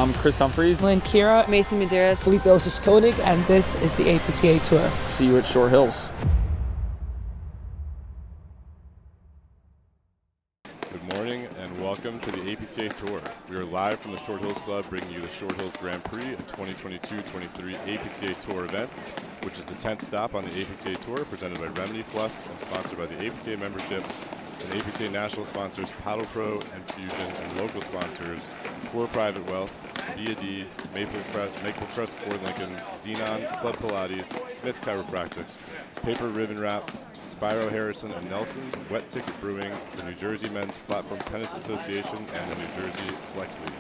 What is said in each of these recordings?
I'm Chris Humphreys. Lynn Kira. Mason Medeiros. Felipe Koenig. And this is the APTA Tour. See you at Short Hills. Good morning and welcome to the APTA Tour. We are live from the Short Hills Club bringing you the Short Hills Grand Prix, a 2022-23 APTA Tour event, which is the 10th stop on the APTA Tour, presented by Remedy Plus and sponsored by the APTA membership and APTA national sponsors Paddle Pro and Fusion, and local sponsors Core Private Wealth, B&D, Maple Crest Ford Lincoln, Xenon, Club Pilates, Smith Chiropractic, Paper Ribbon Wrap, Spyro Harrison and Nelson, Wet Ticket Brewing, the New Jersey Men's Platform Tennis Association, and the New Jersey Flex League.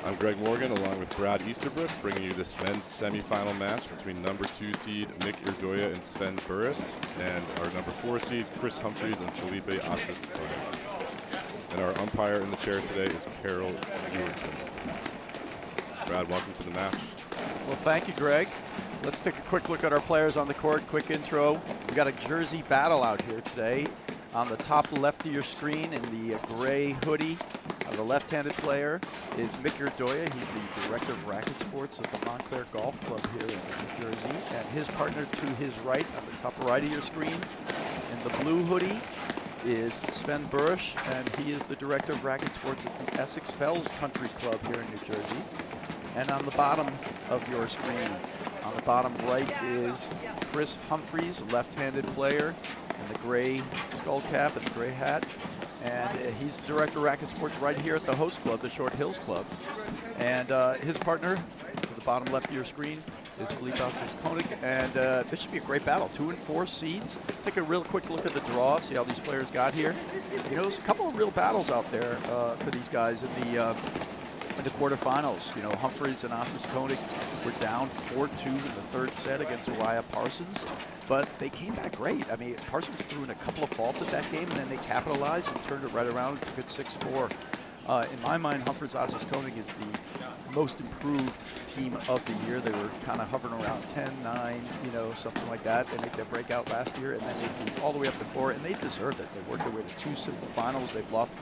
I'm Greg Morgan, along with Brad Easterbrook, bringing you this men's semifinal match between number 2 seed Mick Irdoya and Sven Burris, and our number 4 seed Chris Humphreys and Felipe Assis-Koenig. And our umpire in the chair today is Carol Ewardson. Brad, welcome to the match. Well, thank you, Greg. Let's take a quick look at our players on the court. Quick intro. We got a Jersey battle out here today. On the top left of your screen in the gray hoodie, the left-handed player is Mick Irdoya. He's the director of racket sports at the Montclair Golf Club here in New Jersey. And his partner to his right, on the top right of your screen, in the blue hoodie, is Sven Burris, and he is the director of racket sports at the Essex Fells Country Club here in New Jersey. And on the bottom of your screen, on the bottom right, is Chris Humphreys, left-handed player in the gray skull cap and the gray hat. And he's the director of racket sports right here at the host club, the Short Hills Club. And his partner, to the bottom left of your screen, is Felipe Assis-Koenig. And this should be a great battle. 2 and 4 seeds. Take a real quick look at the draw, see how these players got here. You know, there's a couple of real battles out there for these guys in the quarterfinals. You know, Humphreys and Assis-Koenig were down 4-2 in the third set against Uriah Parsons, but they came back great. I mean, Parsons threw in a couple of faults at that game, and then they capitalized and turned it right around and took it 6-4. In my mind, Humphreys Assis-Koenig is the most improved team of the year. They were kind of hovering around 10-9, you know, something like that. They made their breakout last year, and then they moved all the way up to 4, and they deserved it. They worked their way to 2 semifinals. They've lost,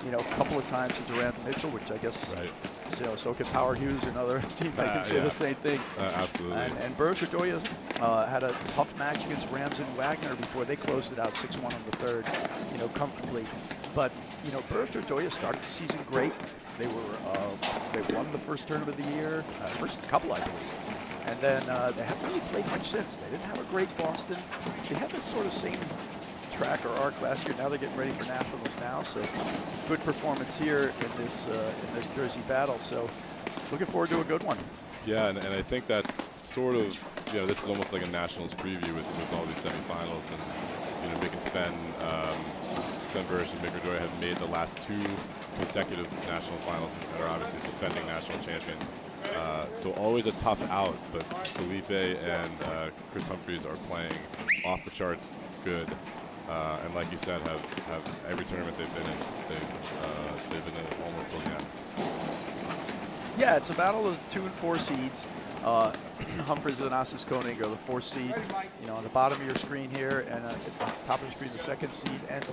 you know, a couple of times to Durant Mitchell, which I guess, right. You know, so can Power Hughes and other teams. They can say the same thing. Absolutely. And Burris Irdoya had a tough match against Ramsden Wagner before they closed it out 6-1 in the third, you know, comfortably. But, you know, Burris Irdoya started the season great. They won the first tournament of the year, first couple, I believe. And then they haven't really played much since. They didn't have a great Boston. They had this sort of same track or arc last year. Now they're getting ready for nationals now, so good performance here in this Jersey battle. So looking forward to a good one. Yeah, and I think that's sort of, you know, this is almost like a nationals preview with all these semifinals, and you know, Mick and Sven Burris and Mick Irdoya have made the last 2 consecutive national finals and are obviously defending national champions. So always a tough out, but Felipe and Chris Humphreys are playing off the charts good. And like you said, have every tournament they've been in, they've been in almost till the end. Yeah, it's a battle of 2 and 4 seeds. Humphreys and Assis-Koenig are the 4th seed. You know, on the bottom of your screen here, and at the top of the screen, the 2nd seed. And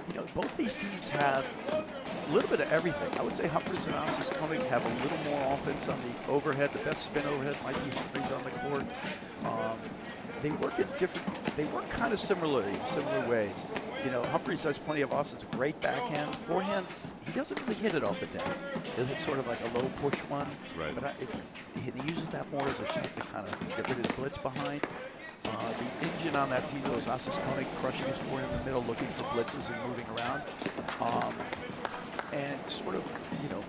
you know, both these teams have a little bit of everything. I would say Humphreys and Assis-Koenig have a little more offense on the overhead. The best spin overhead might be Humphreys on the court. They work kind of similar ways. You know, Humphreys has plenty of offense, great backhand. Forehands, he doesn't really hit it off the deck. He'll hit sort of like a low push one. Right. But he uses that more as a shot to kind of get rid of the blitz behind. The engine on that team was Assis-Koenig crushing his forehand in the middle, looking for blitzes and moving around. And sort of, you know,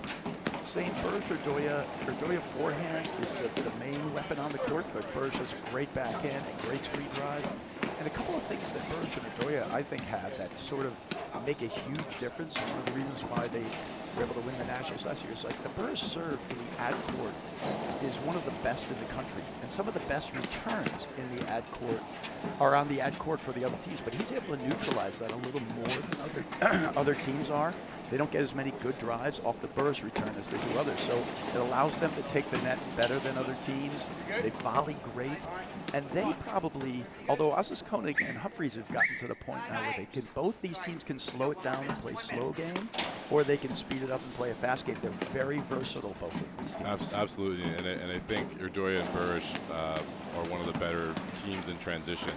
same Burris Irdoya. Irdoya forehand is the main weapon on the court, but Burris has a great backhand and great screen drives. And a couple of things that Burris and Irdoya, I think, have that sort of make a huge difference. One of the reasons why they were able to win the Nationals last year is like the Burris serve to the ad court is one of the best in the country. And some of the best returns in the ad court are on the ad court for the other teams. But he's able to neutralize that a little more than other teams are. They don't get as many good drives off the Burris return as they do others. So it allows them to take the net better than other teams. They volley great. And they probably, although Assis-Koenig and Humphreys have gotten to the point now where both these teams can slow it down and play slow game, or they can speed speed it up and play a fast game. They're very versatile, both of these teams. Absolutely, and I think Urdoya and Burish are one of the better teams in transition,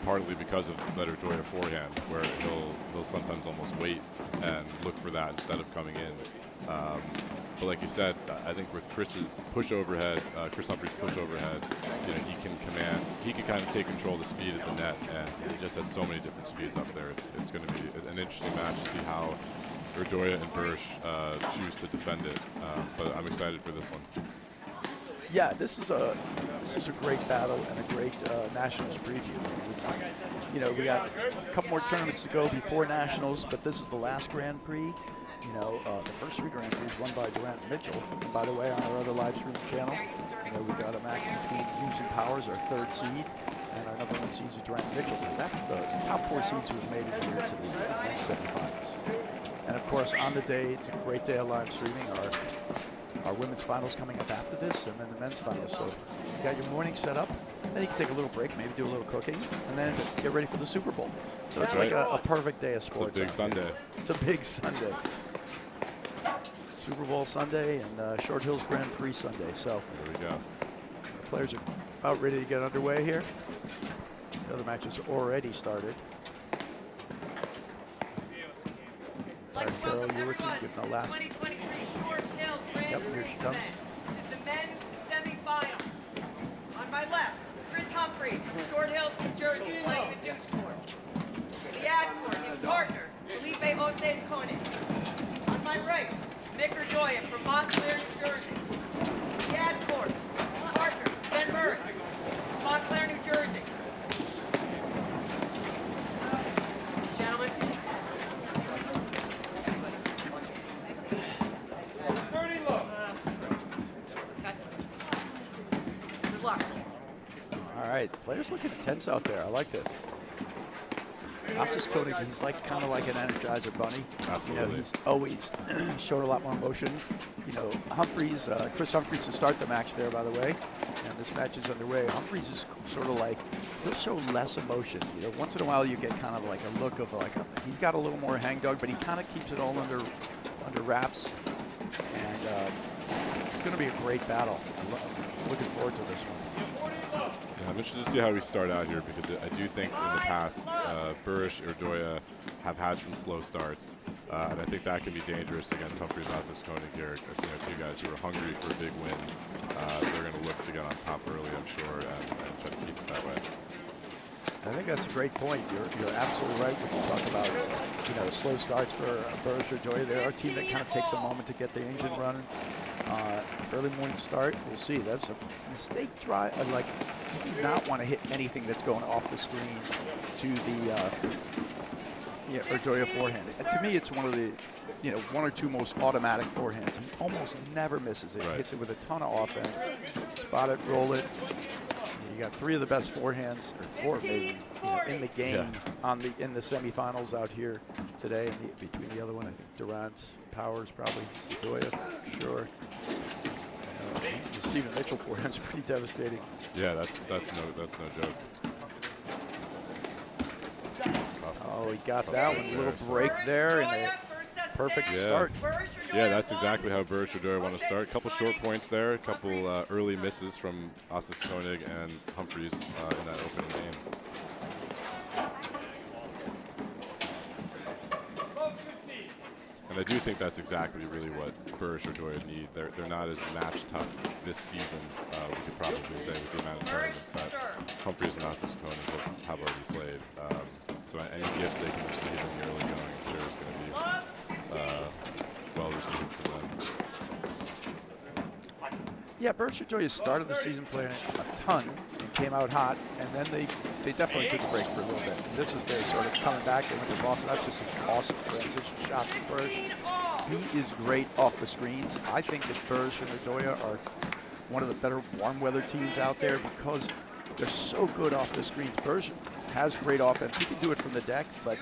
partly because of that Urdoya forehand, where he'll sometimes almost wait and look for that instead of coming in. But like you said, I think with Chris's push overhead, Chris Humphrey's push overhead, he can kind of take control of the speed at the net, and he just has so many different speeds up there. It's going to be an interesting match to see how Urdoya and Burish choose to defend it. But I'm excited for this one. Yeah, this is a great battle and a great Nationals preview. I mean, this is, we got a couple more tournaments to go before Nationals, but this is the last Grand Prix. The first 3 Grand Prix won by Durant and Mitchell. And by the way, on our other live stream channel, we've got a match between Hughes and Powers, our 3rd seed, and our number 1 seed is Durant and Mitchell. That's the top 4 seeds who have made it here to the men's semifinals. And of course, on the day, it's a great day of live streaming. Our women's finals coming up after this, and then the men's finals. So you got your morning set up, then you can take a little break, maybe do a little cooking, and then get ready for the Super Bowl. So it's like a perfect day of sports. It's a big Sunday. It's a big Sunday. Super Bowl Sunday and Short Hills Grand Prix Sunday. So there we go. The players are about ready to get underway here. The other match has already started. Carol Ewerton giving the last. Yep, here she comes. This is the men's semifinal. On my left, Chris Humphreys from Short Hills, New Jersey, playing the deuce court. The ad court, his partner, Felipe Jose Koenig. On my right, Mick Urdoya from Montclair, New Jersey. The ad court, his partner, Ben Murray from Montclair, New Jersey. Gentlemen. Good luck. All right, players looking tense out there. I like this. Asis Koenig, he's kind of like an Energizer bunny. Absolutely. He's always showed a lot more emotion. Humphreys, Chris Humphreys to start the match there, by the way. And this match is underway. Humphreys is sort of like, he'll show less emotion. Once in a while you get kind of like a look of he's got a little more hangdog, but he kind of keeps it all under wraps. And it's going to be a great battle. I'm looking forward to this one. Yeah, I'm interested to see how we start out here, because I do think in the past, Burish, Urdoya have had some slow starts, and I think that can be dangerous against Humphreys, Asis Koenig here. 2 guys who are hungry for a big win. They're going to look to get on top early, I'm sure, and try to keep it that way. I think that's a great point. You're absolutely right when you talk about slow starts for Burish or Urdoya. They're a team that kind of takes a moment to get the engine running. Early morning start, we'll see. That's a mistake drive. You do not want to hit anything that's going off the screen to the Urdoya forehand. And to me, it's one of the 1 or 2 most automatic forehands. He almost never misses it. He hits it with a ton of offense. Spot it, roll it. You got 3 of the best forehands, or 4 maybe, in the game in the semifinals out here today. And between the other one, I think Durant, Powers, probably Urdoya for sure. The Stephen Mitchell forehand's pretty devastating. Yeah, that's no joke. Oh, he got that one. A little break there, and a perfect start. Yeah, that's exactly how Burish Urdoya want to start. A couple short points there, a couple early misses from Asis Koenig and Humphreys in that opening game. And I do think that's exactly really what Burish Urdoya need. They're not as match tough this season, we could probably say, with the amount of tournaments that Humphreys and Asis Koenig have already played. So any gifts they can receive in the early going, I'm sure is going to be well received from them. Yeah, Burish Urdoya started the season playing a ton and came out hot, and then they definitely took a break for a little bit. And this is their sort of coming back. They went to Boston. That's just an awesome transition shot from Burish. He is great off the screens. I think that Burish and Urdoya are one of the better warm weather teams out there because they're so good off the screens. Burish has great offense. He can do it from the deck, but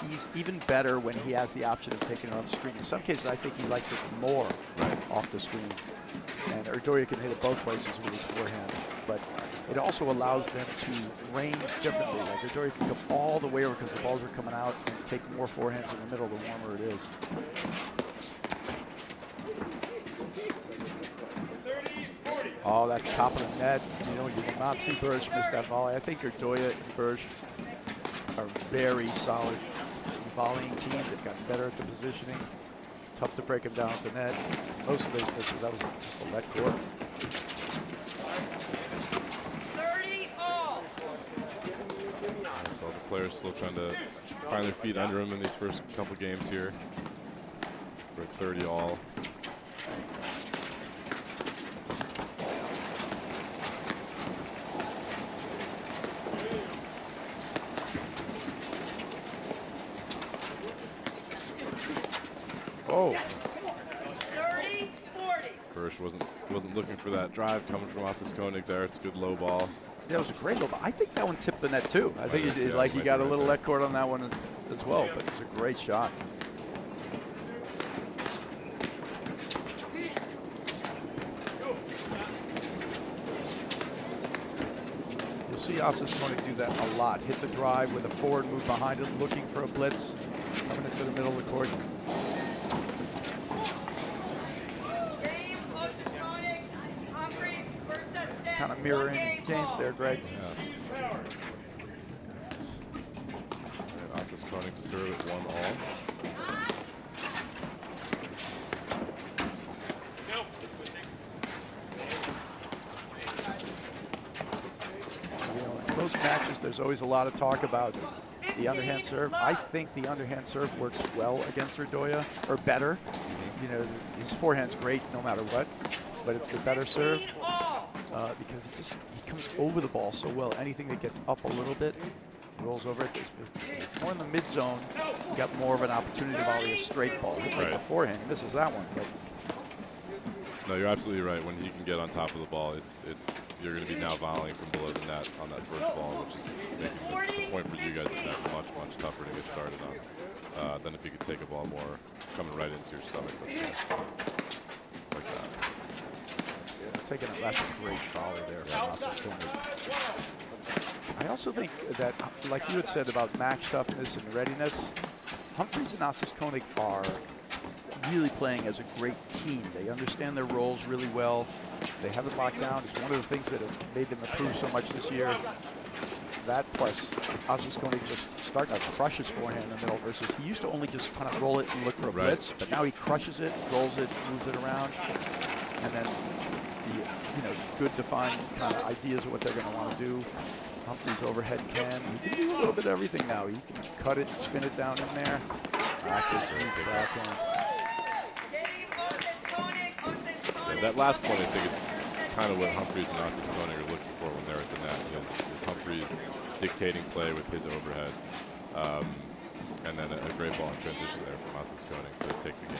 he's even better when he has the option of taking it off the screen. In some cases, I think he likes it more off the screen. And Erdoya can hit it both places with his forehand, but it also allows them to range differently. Like Erdoya can come all the way over because the balls are coming out and take more forehands in the middle the warmer it is. Oh, that top of the net. You know, you will not see Burge miss that volley. I think Erdoya and Burge are very solid volleying team. They've gotten better at the positioning. Tough to break them down at the net. Most of those misses, that was just a let court. 30 all. So the players still trying to find their feet under them in these first couple games here. We're at 30 all. Oh. 30, 40. Bursch wasn't looking for that drive coming from Ossis Koenig there. It's a good low ball. Yeah, it was a great low ball. I think that one tipped the net too. I think Yeah, like he got a right little there. let court on that one as well, but it's a great shot. You'll see Ossis Koenig do that a lot. Hit the drive with a forward move behind it, looking for a blitz, coming into the middle of the court. Game, Oceanic, Humphreys, first set It's stand, kind of mirroring one game games ball. there, Greg. Yeah. And Ossis Koenig to serve at 1-all. You know, in most matches, there's always a lot of talk about the underhand serve. I think the underhand serve works well against Erdoya, or better. You know, his forehand's great no matter what, but it's the better serve 15 all. because he comes over the ball so well. Anything that gets up a little bit, he rolls over it. It's more in the mid zone. You got more of an opportunity to volley a straight ball. Like Right. the forehand, he misses that one. But No, you're absolutely right. When he can get on top of the ball, it's you're going to be now volleying from below the net on that first ball, which is making the point for you guys at net much tougher to get started on than if you could take a ball more coming right into your stomach, let's say, like that. yeah, taking it, that's a great volley there from Ossis Koenig. I also think that, like you had said about match toughness and readiness, Humphreys and Ossis Koenig are really playing as a great team. They understand their roles really well. They have it locked down. It's one of the things that have made them improve so much this year. That plus Ossis Koenig just starting to crush his forehand in the middle versus he used to only just kind of roll it and look for a Right. blitz, but now he crushes it, rolls it, moves it around, and then good defined kind of ideas of what they're going to want to do. Humphreys overhead he can do a little bit of everything now. He can cut it and spin it down in there. That's a great backhand. Game, Oceanic, Yeah, that last point I think is kind of what Humphreys and Ossis Koenig are looking for when they're at the net. Is Humphreys dictating play with his overheads, and then a great ball in transition there from Ossis Koenig to take the game.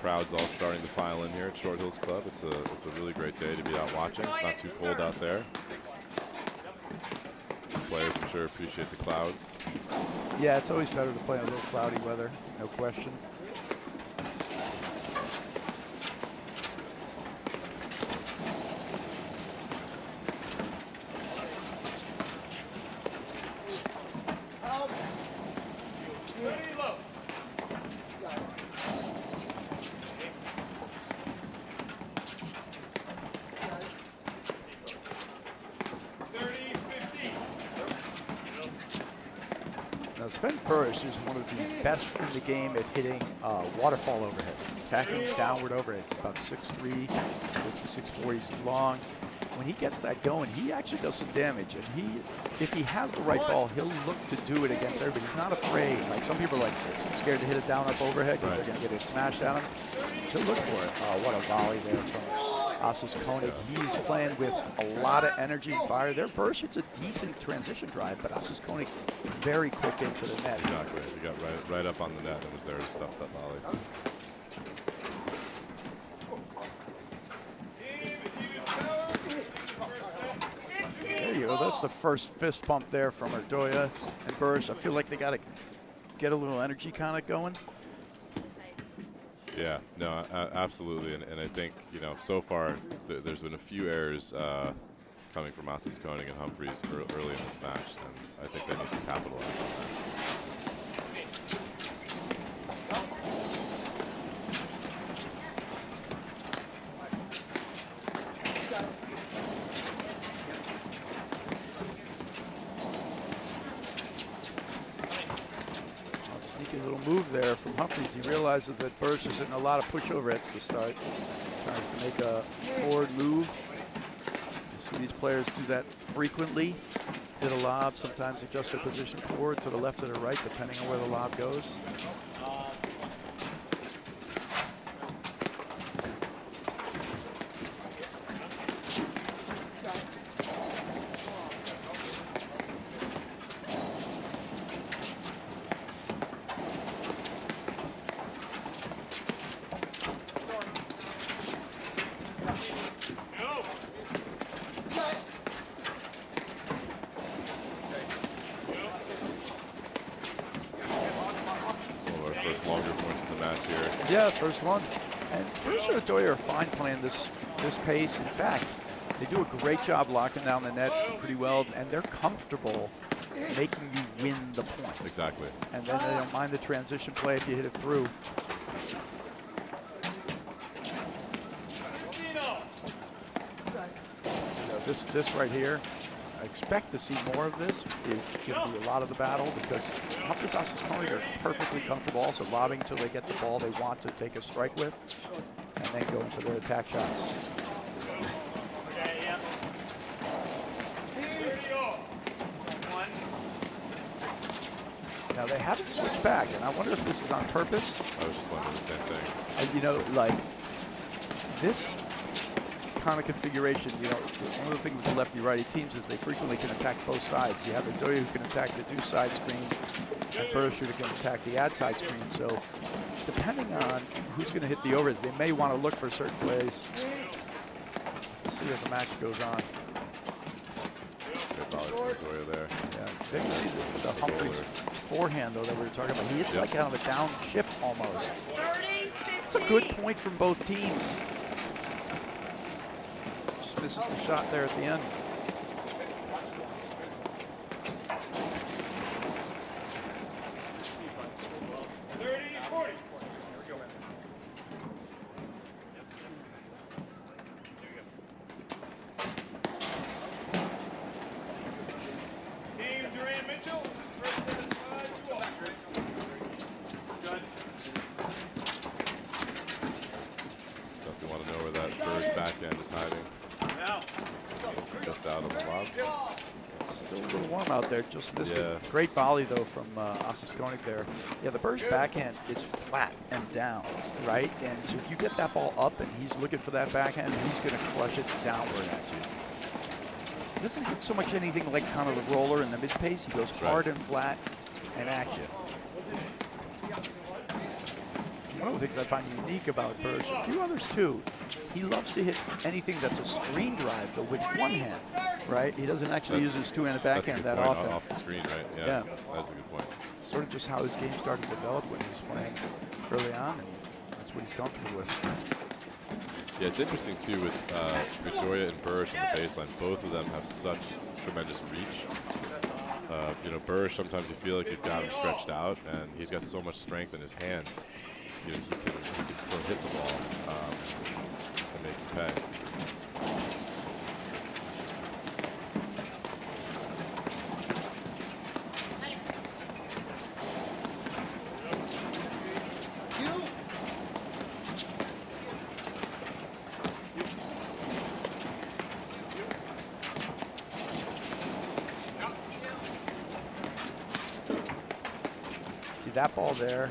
Crowd's all starting to file in here at Short Hills Club. It's a really great day to be out watching. It's not too cold out there. Players, I'm sure, appreciate the clouds. Yeah, it's always better to play in a little cloudy weather, no question. Now Sven Purish is one of the best in the game at hitting waterfall overheads, attacking downward overheads. About 6'3", goes to 6'4", he's long. When he gets that going, he actually does some damage. And if he has the right ball, he'll look to do it against everybody. He's not afraid. Like some people are like scared to hit it down up overhead because they're going to get it smashed at him. He'll look for it. Oh, what a volley there from Ossis Koenig. He's playing with a lot of energy and fire. Their burst, it's a decent transition drive, but Ossis Koenig very quick into the net. Exactly. He got right up on the net and was there to stop that volley. There you go. That's the first fist bump there from Erdoya and Bursch. I feel like they got to get a little energy kind of going. Yeah, no, absolutely, and I think, you know, so far there's been a few errors coming from Ossis Koenig and Humphreys early in this match, and I think they need to capitalize on that. Sneaky little move there from Humphreys. He realizes that Bursch is in a lot of pushovers to start. Tries to make a forward move. You see these players do that frequently. Hit a lob, sometimes adjust their position forward to the left or the right, depending on where the lob goes. Yeah, first one. And Bursch and Otoye are fine playing this pace. In fact, they do a great job locking down the net pretty well, and they're comfortable making you win the point. Exactly. And then they don't mind the transition play if you hit it through. You know, this right here, I expect to see more of this, is going to be a lot of the battle, because Humphreys Ossis Koenig are perfectly comfortable also lobbing until they get the ball they want to take a strike with, and then going for their attack shots. Now they haven't switched back, and I wonder if this is on purpose. I was just wondering the same thing. You know, like this kind of configuration, you know, one of the things with the lefty-righty teams is they frequently can attack both sides. You have Otoye who can attack the deuce side screen, and Bursch who can attack the ad side screen. So depending on who's going to hit the overs, they may want to look for certain plays to see if the match goes on. Good volley from Otoye there. Yeah, there you see the Humphreys forehand, though, that we were talking about. He hits like kind of a down chip almost. It's a good point from both teams. Misses the shot there at the end. If you want to know where that Bursch backhand is hiding. Just out of the lob. It's still a little warm out there. Just missed it. Great volley, though, from Ossis Koenig there. Yeah, the Bursch backhand is flat and down, right? And so if you get that ball up and he's looking for that backhand, he's going to crush it downward at you. He doesn't hit so much anything like kind of the roller in the mid-pace. He goes hard and flat and at you. One of the things I find unique about Bursch, a few others too, he loves to hit anything that's a screen drive, though, with one hand, right? He doesn't actually use his two-handed backhand that often. Off the screen, right? Yeah, that's a good point. It's sort of just how his game started to develop when he was playing early on, and that's what he's comfortable with. Yeah, it's interesting, too, with Otoye and Bursch on the baseline. Both of them have such tremendous reach. You know, Bursch, sometimes you feel like you've got him stretched out, and he's got so much strength in his hands. You know, he can still hit the ball and make you pay. See that ball there,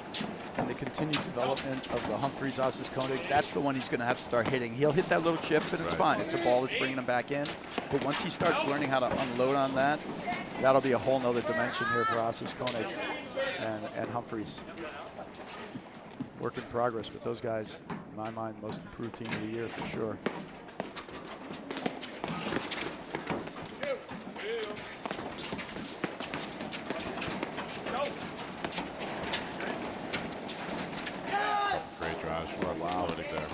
and the continued development of the Humphreys Ossis Koenig, that's the one he's going to have to start hitting. He'll hit that little chip, and it's fine. It's a ball that's bringing him back in. But once he starts learning how to unload on that, that'll be a whole nother dimension here for Ossis Koenig and Humphreys. Work in progress, but those guys, in my mind, most improved team of the year for sure. drives from Koenig there.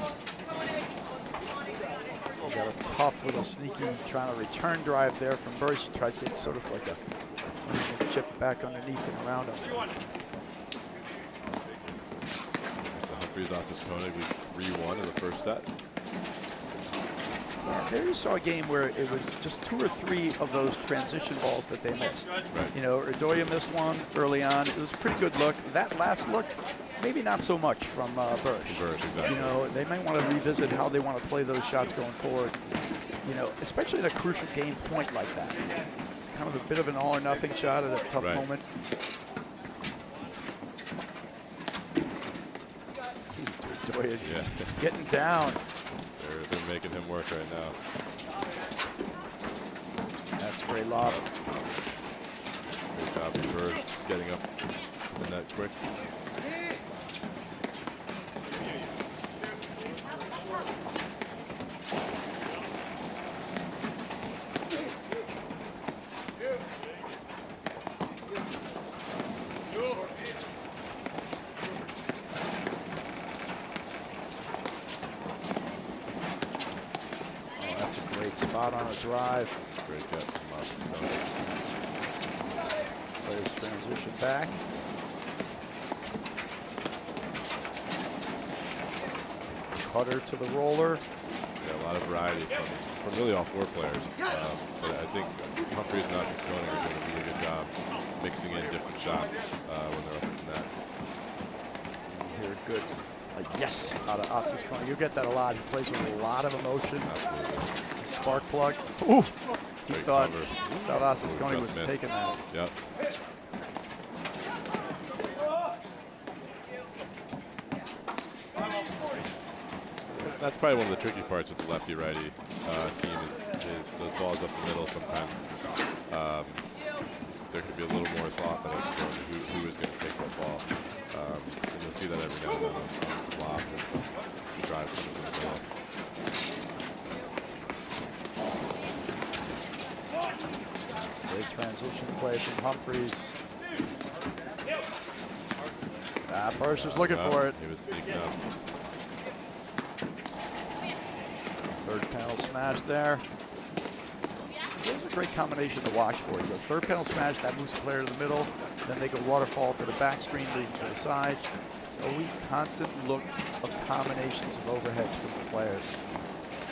Got a tough little sneaky trying to return drive there from Burge. He tries to hit sort of like a chip back underneath and around him. So Humphreys Ossis Koenig lead 3-1 in the first set. Yeah, there you saw a game where it was just 2 or 3 of those transition balls that they missed. Right. You know, Erdoya missed one early on. It was a pretty good look. That last look, maybe not so much from Burge. Exactly. You know, they might want to revisit how they want to play those shots going forward. You know, especially at a crucial game point like that. It's kind of a bit of an all or nothing shot at a tough moment. Erdoya is just getting down. They're making him work right now. That's a great lob. Great job from Burge getting up to the net quick. Spot on a drive. Great get from Ossis Koenig. Players transition back. Cutter to the roller. Yeah, a lot of variety from really all 4 players. But I think Humphreys and Ossis Koenig are doing a really good job mixing in different shots when they're up at the net. And you hear good yes out of Ossis Koenig. You get that a lot. He plays with a lot of emotion. Absolutely. Spark plug. Ooh! He thought Ossis Koenig was missed. taking that. Yep. That's probably one of the tricky parts with the lefty-righty team is those balls up the middle sometimes. There could be a little more thought than who is going to take what ball. And you'll see that every now and then on some lobs and some drives coming to the middle. Great transition play from Humphreys. Burge was looking for it. He was sneaking up. Third panel smash there. It was a great combination to watch for. He goes third panel smash, that moves the player to the middle. Then they go waterfall to the back screen, leading to the side. It's always constant look of combinations of overheads from the players.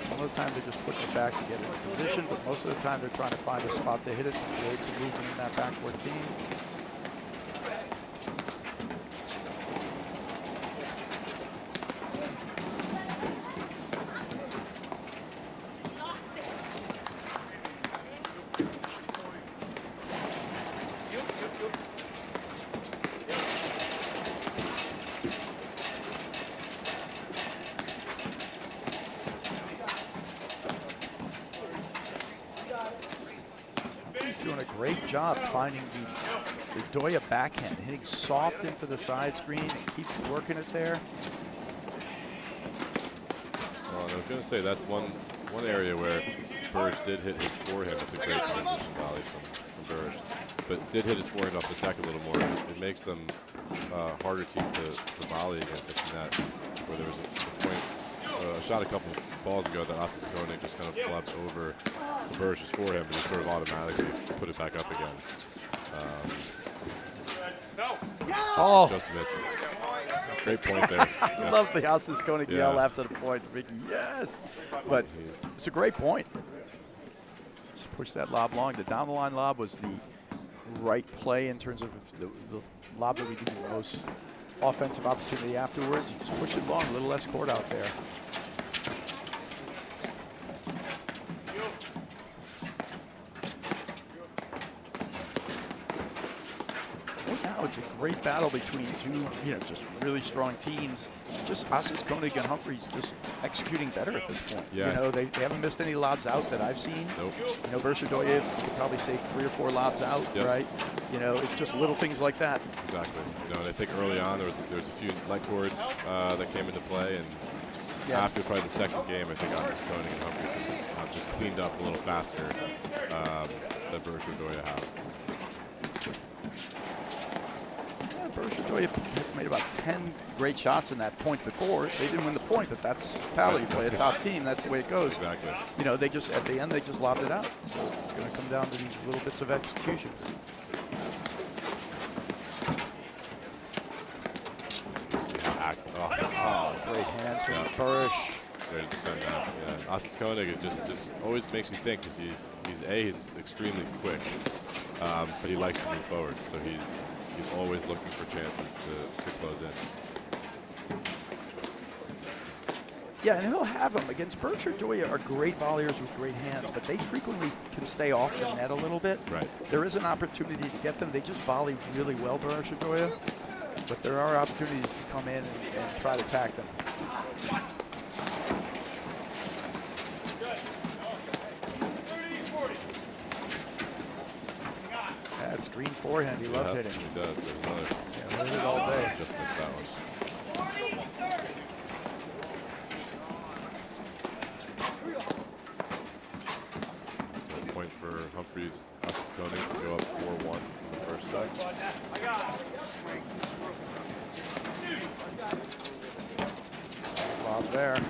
Some of the time they're just putting it back to get into position, but most of the time they're trying to find a spot to hit it to create some movement in that backward team. Doing a great job finding the Erdoya backhand, hitting soft into the side screen and keep working it there. Well, I was going to say that's one area where Burge did hit his forehand. It's a great transition volley from Burge, but did hit his forehand off the deck a little more. It makes them a harder team to volley against at the net, where there was a point, shot a couple balls ago that Ossis Koenig just kind of flubbed over to Burge's forehand, but he sort of automatically put it back up again. Just missed. Great point there. I love the Ossis Koenig yell after the point. The big yes. But it's a great point. Just push that lob long. The down the line lob was the right play in terms of the lob that we give you the most offensive opportunity afterwards. You just push it long, a little less court out there. It's a great battle between two, just really strong teams. Just Ossis Koenig and Humphreys just executing better at this point. Yeah. They haven't missed any lobs out that I've seen. Nope. Burge Erdoya, you could probably say 3 or 4 lobs out, right? It's just little things like that. Exactly. And I think early on there was a few light cords that came into play, and after probably the second game, I think Ossis Koenig and Humphreys have just cleaned up a little faster than Burge Erdoya have. Burge Berkshire made about 10 great shots in that point before. They didn't win the point, but that's paddle. You play a top team, that's the way it goes. Exactly. You know, they just, at the end, they just lobbed it out. So it's going to come down to these little bits of execution. You see how active. Oh, that's tough. Great hands from Burrish. Way to defend that. Yeah, Asis Koenig, it just always makes you think, because he's extremely quick, but he likes to move forward. So he's always looking for chances to close in. Yeah, and he'll have them. Against Berkshire Doya are great volleyers with great hands, but they frequently can stay off the net a little bit. Right. There is an opportunity to get them. They just volley really well, Berkshire Doya, but there are opportunities to come in and try to attack them. That's green forehand. He loves hitting. He does. There's another. Yeah, hit it all day. Just missed that one. So a point for Humphreys, Asis Koenig to go up 4-1 in the first set. Lob there.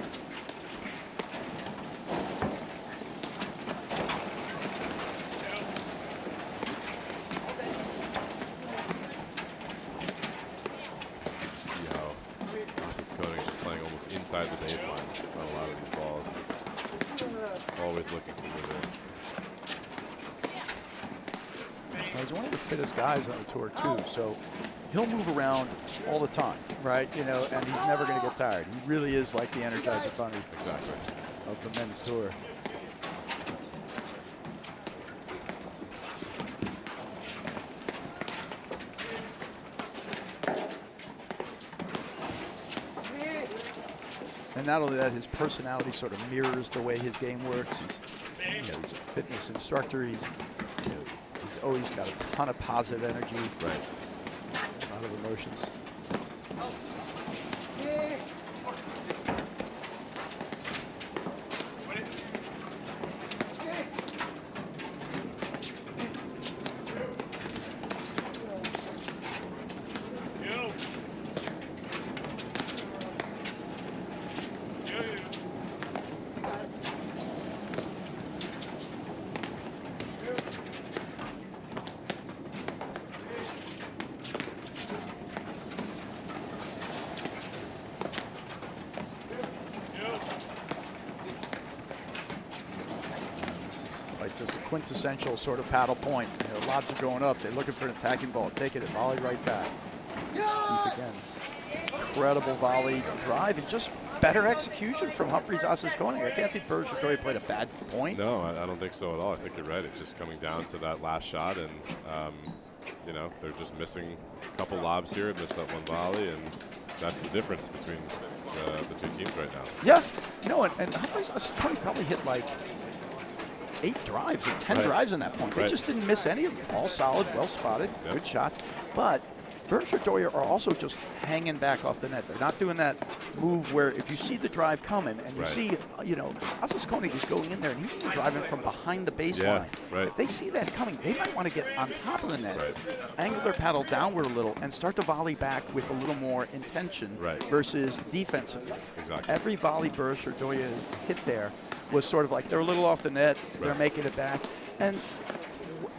Inside the baseline on a lot of these balls. Always looking to move in. He's one of the fittest guys on the tour too, so he'll move around all the time, right? You know, and he's never going to get tired. He really is like the Energizer Bunny of the men's tour. And not only that, his personality sort of mirrors the way his game works. He's a fitness instructor. He's always got a ton of positive energy. Right. A lot of emotions. Just a quintessential sort of paddle point. You know, lobs are going up. They're looking for an attacking ball. Take it and volley right back. Deep again. Incredible volley, drive, and just better execution from Humphreys Asis Koenig. I can't see Berkshire Doya played a bad point. No, I don't think so at all. I think you're right. It's just coming down to that last shot, and you know, they're just missing a couple lobs here, missed that one volley, and that's the difference between the two teams right now. Yeah, no, and Humphreys Asis Koenig probably hit like 8 drives or 10 drives in that point. They just didn't miss any of them. All solid, well spotted, good shots. But Berkshire Doya are also just hanging back off the net. They're not doing that move where if you see the drive coming and you see, you know, Asis Koenig is going in there and he's even driving from behind the baseline. If they see that coming, they might want to get on top of the net, angle their paddle downward a little, and start to volley back with a little more intention versus defensively. Exactly. Every volley Berkshire Doya hit there was sort of like they're a little off the net, they're making it back. And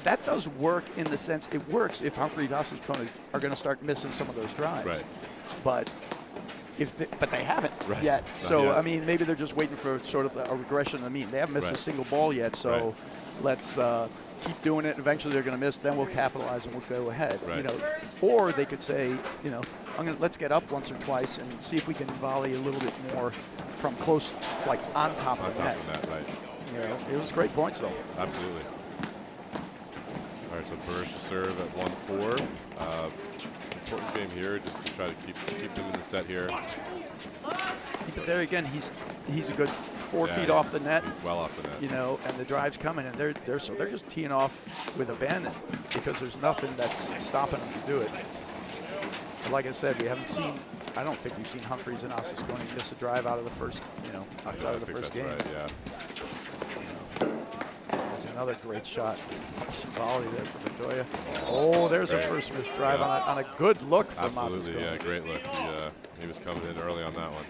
that does work in the sense it works if Humphreys Asis Koenig are going to start missing some of those drives. But but they haven't yet. So I mean, maybe they're just waiting for sort of a regression of the mean. They haven't missed a single ball yet. So let's keep doing it. Eventually they're going to miss. Then we'll capitalize and we'll go ahead. You know, or they could say, you know, let's get up once or twice and see if we can volley a little bit more from close, like on top of the net. You know, it was great points though. Absolutely. All right, so Burrish to serve at 1-4. Important game here, just to try to keep them in the set here. See, but there again, he's a good 4 feet off the net. He's well off the net. You know, and the drive's coming, and they're just teeing off with abandon because there's nothing that's stopping them to do it. But like I said, we haven't seen. I don't think we've seen Humphreys and Asis Koenig miss a drive out of the first, you know, outside of the first game. Right, yeah. You know, there's another great shot. Awesome volley there from Bedoya. Oh, there's a first miss drive on a good look from Massa's. Absolutely, yeah, great look. He was coming in early on that one.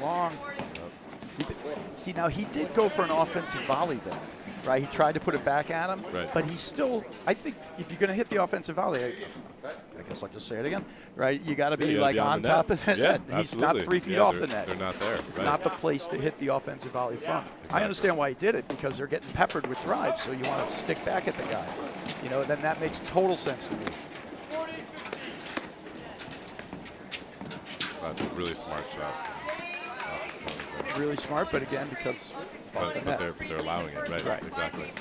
Long. See, now he did go for an offensive volley there, right? He tried to put it back at him, but he's still, I think if you're going to hit the offensive volley, I guess I'll just say it again, right? You got to be like on top of the net. He's not 3 feet off the net. They're not there. It's not the place to hit the offensive volley from. I understand why he did it, because they're getting peppered with drives, so you want to stick back at the guy. You know, then that makes total sense to me. That's a really smart shot. Really smart, but again, because off the net. But they're allowing it, right? Exactly.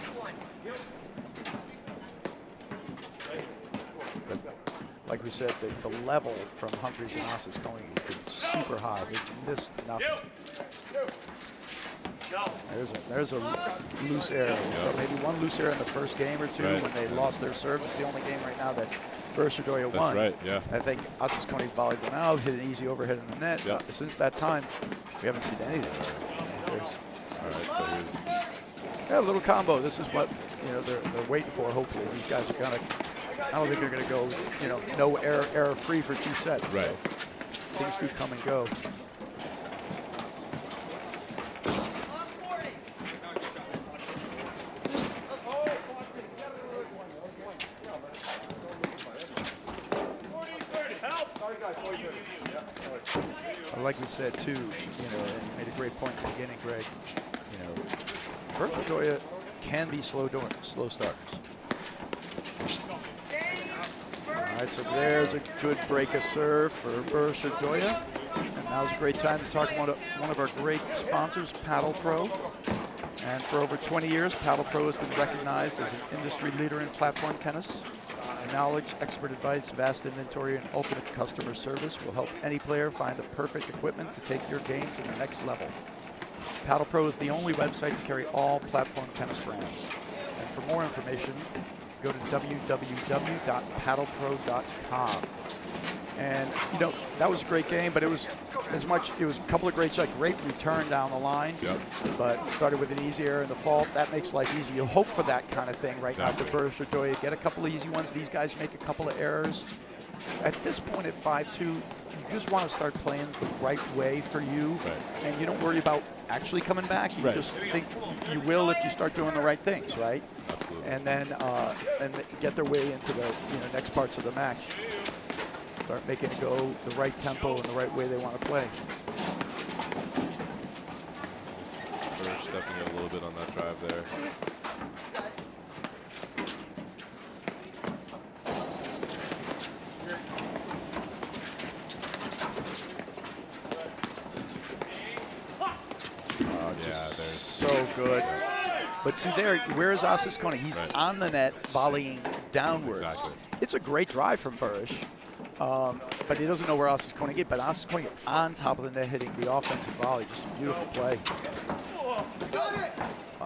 But like we said, the level from Humphreys and Osses going has been super high. They've missed nothing. There's a loose error. So maybe one loose error in the first game or two when they lost their serve. It's the only game right now that Bedoya won. That's right, yeah. I think Osses Coney volleyed one out, hit an easy overhead in the net. Since that time, we haven't seen anything. All right, so here's a little combo. This is what they're waiting for. Hopefully, these guys are gonna. I don't think they're gonna go no error free for 2 sets. Right. So things do come and go. Like we said too, and you made a great point in the beginning, Greg. Bedoya can be slow starters. All right, so there's a good break of serve for Bedoya. And now's a great time to talk about one of our great sponsors, Paddle Pro. And for over 20 years, Paddle Pro has been recognized as an industry leader in platform tennis. Knowledge, expert advice, vast inventory, and ultimate customer service will help any player find the perfect equipment to take your game to the next level. Paddle Pro is the only website to carry all platform tennis brands. And for more information, go to www.paddlepro.com. And that was a great game, but it was a couple of great shots, great return down the line. But started with an easy error in the fault. That makes life easy. You hope for that kind of thing right now for Bedoya. Get a couple of easy ones. These guys make a couple of errors. At this point at 5-2, you just want to start playing the right way for you, and you don't worry about actually coming back. You just think you will if you start doing the right things, right? Absolutely. And then get their way into the next parts of the match. Start making it go the right tempo and the right way they want to play. They're stepping in a little bit on that drive there. So good. But see there, where is Osses Coney? He's on the net, volleying downward. Exactly. It's a great drive from Burish, but he doesn't know where Osses Coney is. But Osses Coney on top of the net, hitting the offensive volley. Just a beautiful play.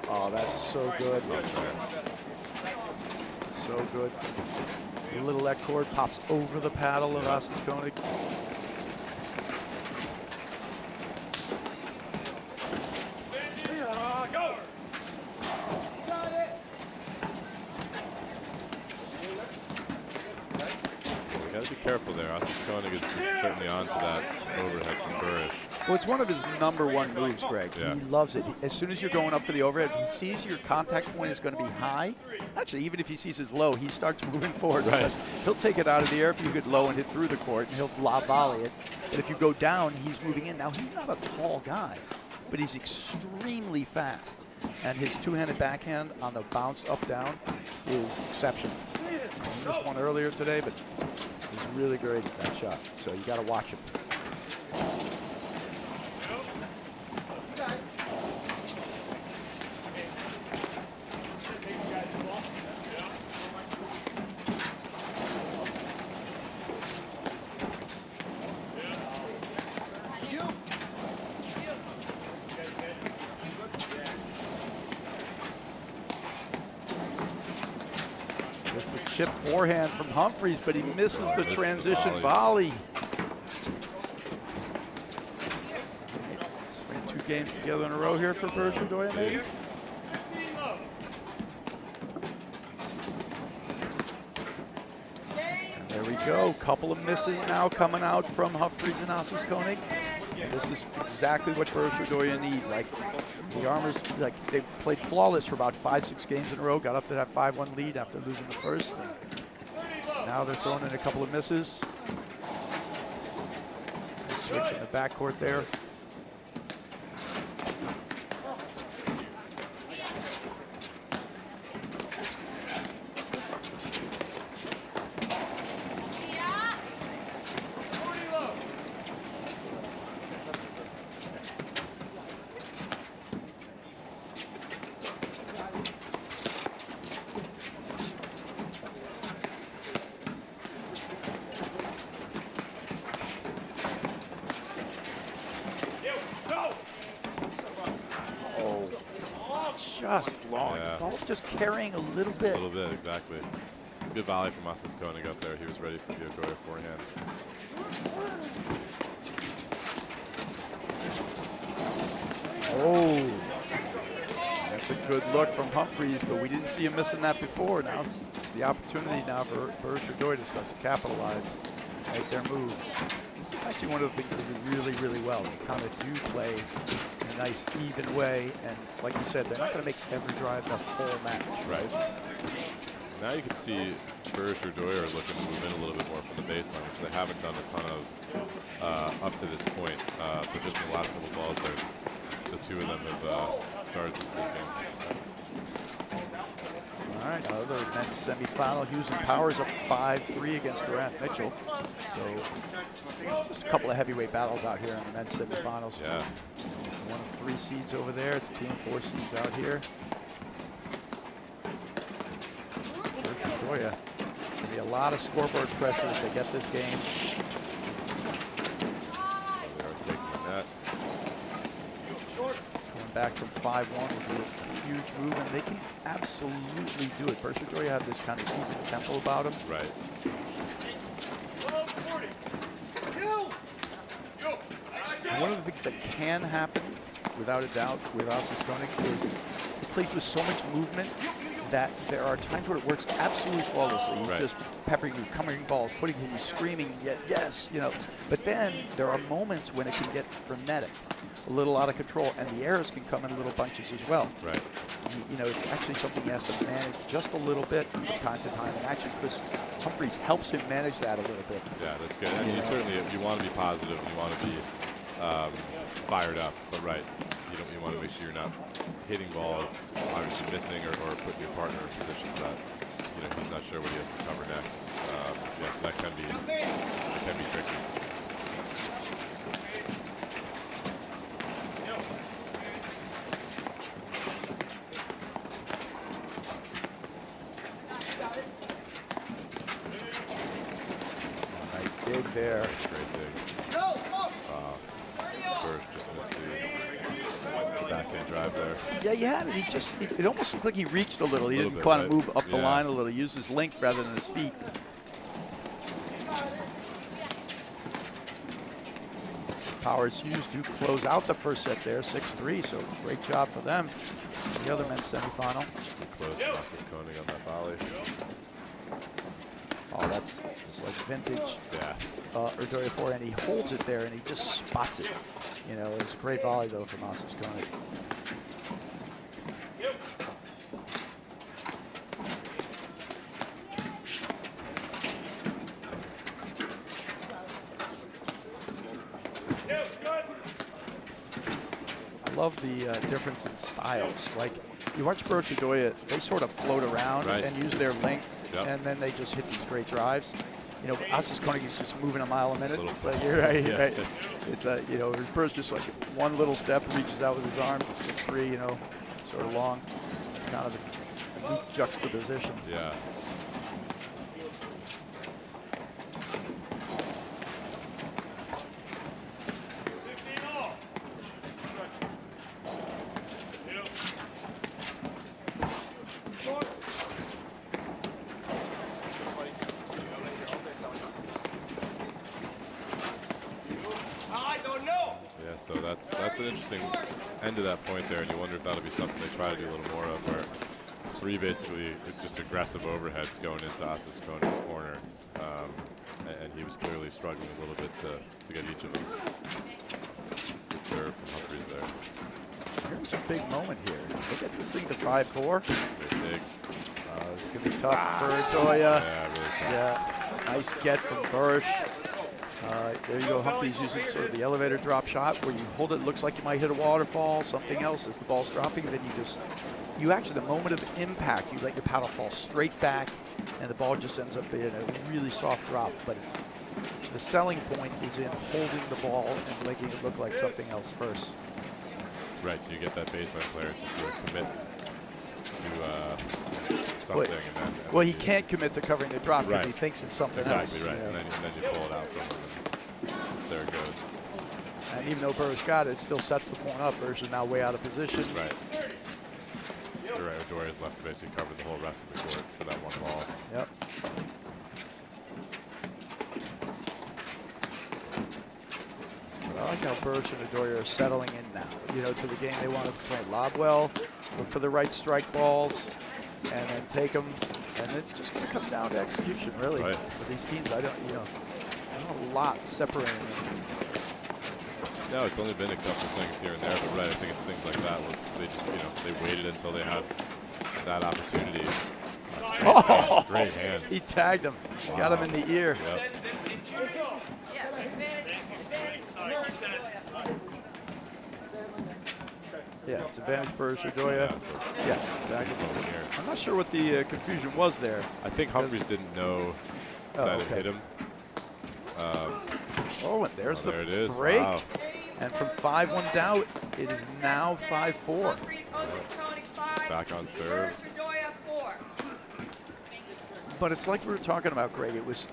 Oh, that's so good. So good. The little that cord pops over the paddle of Osses Coney. Careful there. Osses Koenig is certainly onto that overhead from Burish. Well, it's one of his #1 moves, Greg. Yeah. He loves it. As soon as you're going up for the overhead, if he sees your contact point is going to be high, actually, even if he sees his low, he starts moving forward. Right. Because he'll take it out of the air if you get low and hit through the court, and he'll volley it. But if you go down, he's moving in. Now, he's not a tall guy, but he's extremely fast. And his two-handed backhand on the bounce up-down is exceptional. He missed one earlier today, but he's really great at that shot. So you got to watch him. There's the chip forehand from Humphries, but he misses the transition volley. String 2 games together in a row here for Berger, maybe? And there we go. Couple of misses now coming out from Humphries and Koenig. And this is exactly what Berger needs. Like, the Armors, like, they played flawless for about 5-6 games in a row, got up to that 5-1 lead after losing the first. Now they're throwing in a couple of misses. Switch in the backcourt there. Just long. Yeah. The ball's just carrying a little bit. A little bit, exactly. It's a good volley from Koenig up there. He was ready for the Ogoya forehand. Oh, that's a good look from Humphries, but we didn't see him missing that before. Now it's the opportunity now for Berger to start to capitalize, make their move. This is actually one of the things they do really, really well. They kind of do play in a nice, even way, and like you said, they're not going to make every drive the whole match. Right. Now you can see Berger are looking to move in a little bit more from the baseline, which they haven't done a ton of up to this point. But just in the last couple of balls, the two of them have started to sneak in. All right, another men's semifinal. Hughes and Powers up 5-3 against Durant Mitchell. So it's just a couple of heavyweight battles out here in the men's semifinals. Yeah. 1 of 3 seeds over there. It's 2 and 4 seeds out here. Berger, gonna be a lot of scoreboard pressure if they get this game. They are taking the net. Coming back from 5-1 would be a huge move, and they can absolutely do it. Berger have this kind of even tempo about him. Right. And one of the things that can happen, without a doubt, with Koenig is he plays with so much movement that there are times where it works absolutely flawlessly. He's Right. just peppering you, coming balls, putting you screaming, yes, you know. But then there are moments when it can get frenetic, a little out of control, and the errors can come in little bunches as well. Right. You know, it's actually something he has to manage just a little bit from time to time, and actually Chris Humphries helps him manage that a little bit. Yeah, that's good. And you certainly you want to be positive and you want to be fired up, but right, you want to make sure you're not hitting balls, obviously missing or putting your partner in positions that he's not sure what he has to cover next. Yeah, so that can be tricky. Nice dig there. That's a great dig. Bursch just missed the backhand drive there. Yeah, he had it. It almost looked like he reached a little. He didn't kind of move up the line a little. He used his length rather than his feet. So Powers Hughes do close out the first set there, 6-3. So great job for them. The other men's semifinal. Close, Koenig on that volley. Oh, that's just like vintage Urdoya forehand, and he holds it there and he just spots it. You know, it's a great volley though from Asas Koenig. I love the difference in styles. Like, you watch Birch Urdoya, they sort of float around and use their length, and then they just hit these great drives. You know, Asas Koenig is just moving a mile a minute. But you're right, right. It's you know, Birch just like one little step, reaches out with his arms. He's 6'3", you know, sort of long. It's kind of a neat juxtaposition. Yeah. So that's an interesting end to that point there, and you wonder if that'll be something they try to do a little more of, where three basically just aggressive overheads going into Asas Koenig's corner, and he was clearly struggling a little bit to get each of them. Good serve from Humphries there. Here's a big moment here. If they get this thing to 5-4, big. It's going to be tough for Urdoya. Yeah, really tough. Yeah, nice get from Birch. There you go, Humphries using sort of the elevator drop shot where you hold it, looks like you might hit a waterfall, something else as the ball's dropping, then you actually, the moment of impact, you let your paddle fall straight back, and the ball just ends up being a really soft drop. But it's the selling point is in holding the ball and making it look like something else first. Right, so you get that baseline player to sort of commit to something, well, he can't commit to covering the drop because he thinks it's something else. Exactly, right, and then you pull it out from him, and there it goes. And even though Birch got it, it still sets the point up. Birch is now way out of position. Right. You're right, Urdoya's left to basically cover the whole rest of the court for that one ball. Yep. So I like how Birch and Urdoya are settling in now, you know, to the game they wanted to play. Lob well, look for the right strike balls, and then take them. And it's just going to come down to execution, really, for these teams. I don't, you know, there's not a lot separating them. No, it's only been a couple things here and there, but I think it's things like that where they just, you know, they waited until they had that opportunity. That's great. Oh, great hands. He tagged him, got him in the ear. Yep. Yeah, it's advantage Birch Urdoya. Yeah, exactly. I'm not sure what the confusion was there. I think Humphries didn't know that it hit him. And there's the there it is. break. Wow. And from 5-1 down, it is now 5-4. Back on serve. But it's like we were talking about, Greg. It was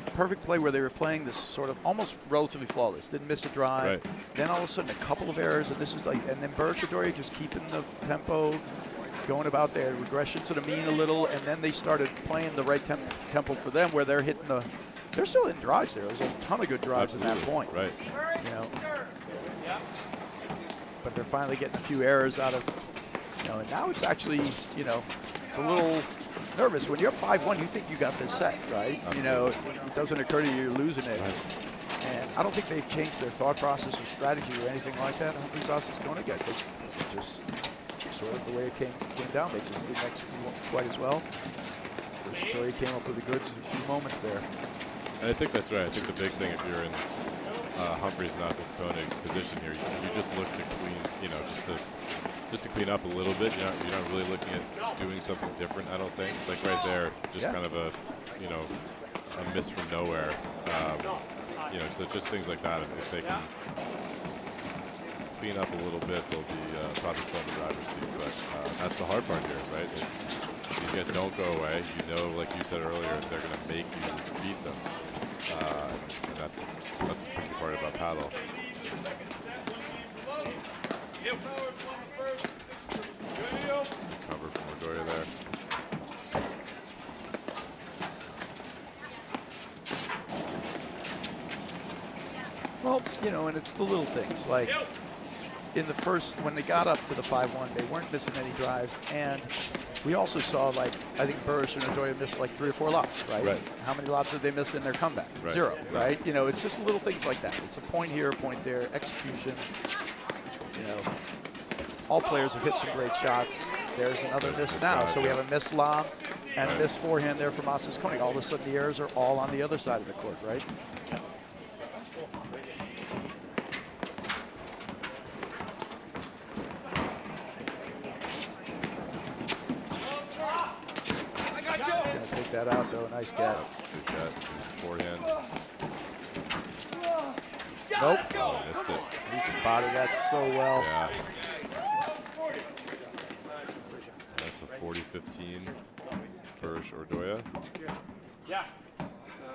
perfect play where they were playing this sort of almost relatively flawless. Didn't miss a drive. Then all of a sudden a couple of errors, and this is like, and then Birch Urdoya just keeping the tempo, going about their regression to the mean a little, and then they started playing the right tempo for them, where they're hitting the. They're still in drives there. There's a ton of good drives at that point. Right. You know. But they're finally getting a few errors out of, you know, and now it's actually, you know, it's a little nervous. When you're up 5-1, you think you got this set, right? Absolutely. You know, it doesn't occur to you you're losing it. Right. And I don't think they've changed their thought process or strategy or anything like that. I don't think Asas Koenig got it. Just sort of the way it came down. They just didn't execute quite as well. Urdoya came up with the goods in a few moments there. And I think that's right. I think the big thing, if you're in Humphries and Asas Koenig's position here, you just look to clean, you know, just to clean up a little bit. You're not really looking at doing something different, I don't think. Like right there, just kind of a, you know, a miss from nowhere. You know, so just things like that. If they can clean up a little bit, they'll be probably still in the driver's seat. But that's the hard part here, right? These guys don't go away. You know, like you said earlier, they're going to make you beat them. And that's the tricky part about paddle. Cover from Urdoya there. Well, you know, and it's the little things, like in the first, when they got up to the 5-1, they weren't missing any drives, and We also saw, like, I think Burris and Odoya missed like 3 or 4 lobs, right? Right. How many lobs did they miss in their comeback? Right. 0, right? You know, it's just little things like that. It's a point here, a point there, execution. You know, all players have hit some great shots. There's another miss now. So we have a missed lob and a missed forehand there from Asas Koenig. All of a sudden the errors are all on the other side of the court, right? Gonna take that out though. Nice get. Good shot. Good forehand. Nope. Oh, missed it. He spotted that so well. Yeah. That's a 40-15 Burris Ordoya.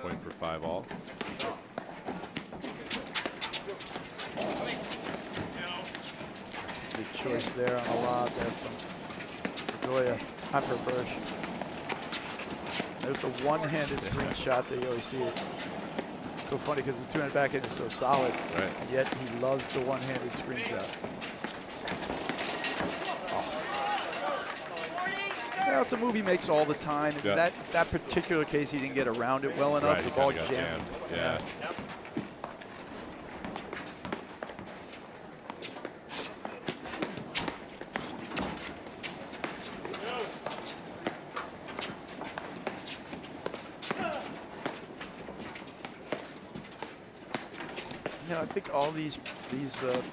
Point for 5 all. That's a good choice there on a lob there from Ordoya. Not for Burris. There's the one-handed screen shot that you always see. It's so funny because his two-handed backhand is so solid, Right. and yet he loves the one-handed screen shot. Oh. Well, it's a move he makes all the time. Yeah. That particular case, he didn't get around it well enough. Right, he The ball kinda got jammed. Yeah. You know, I think all these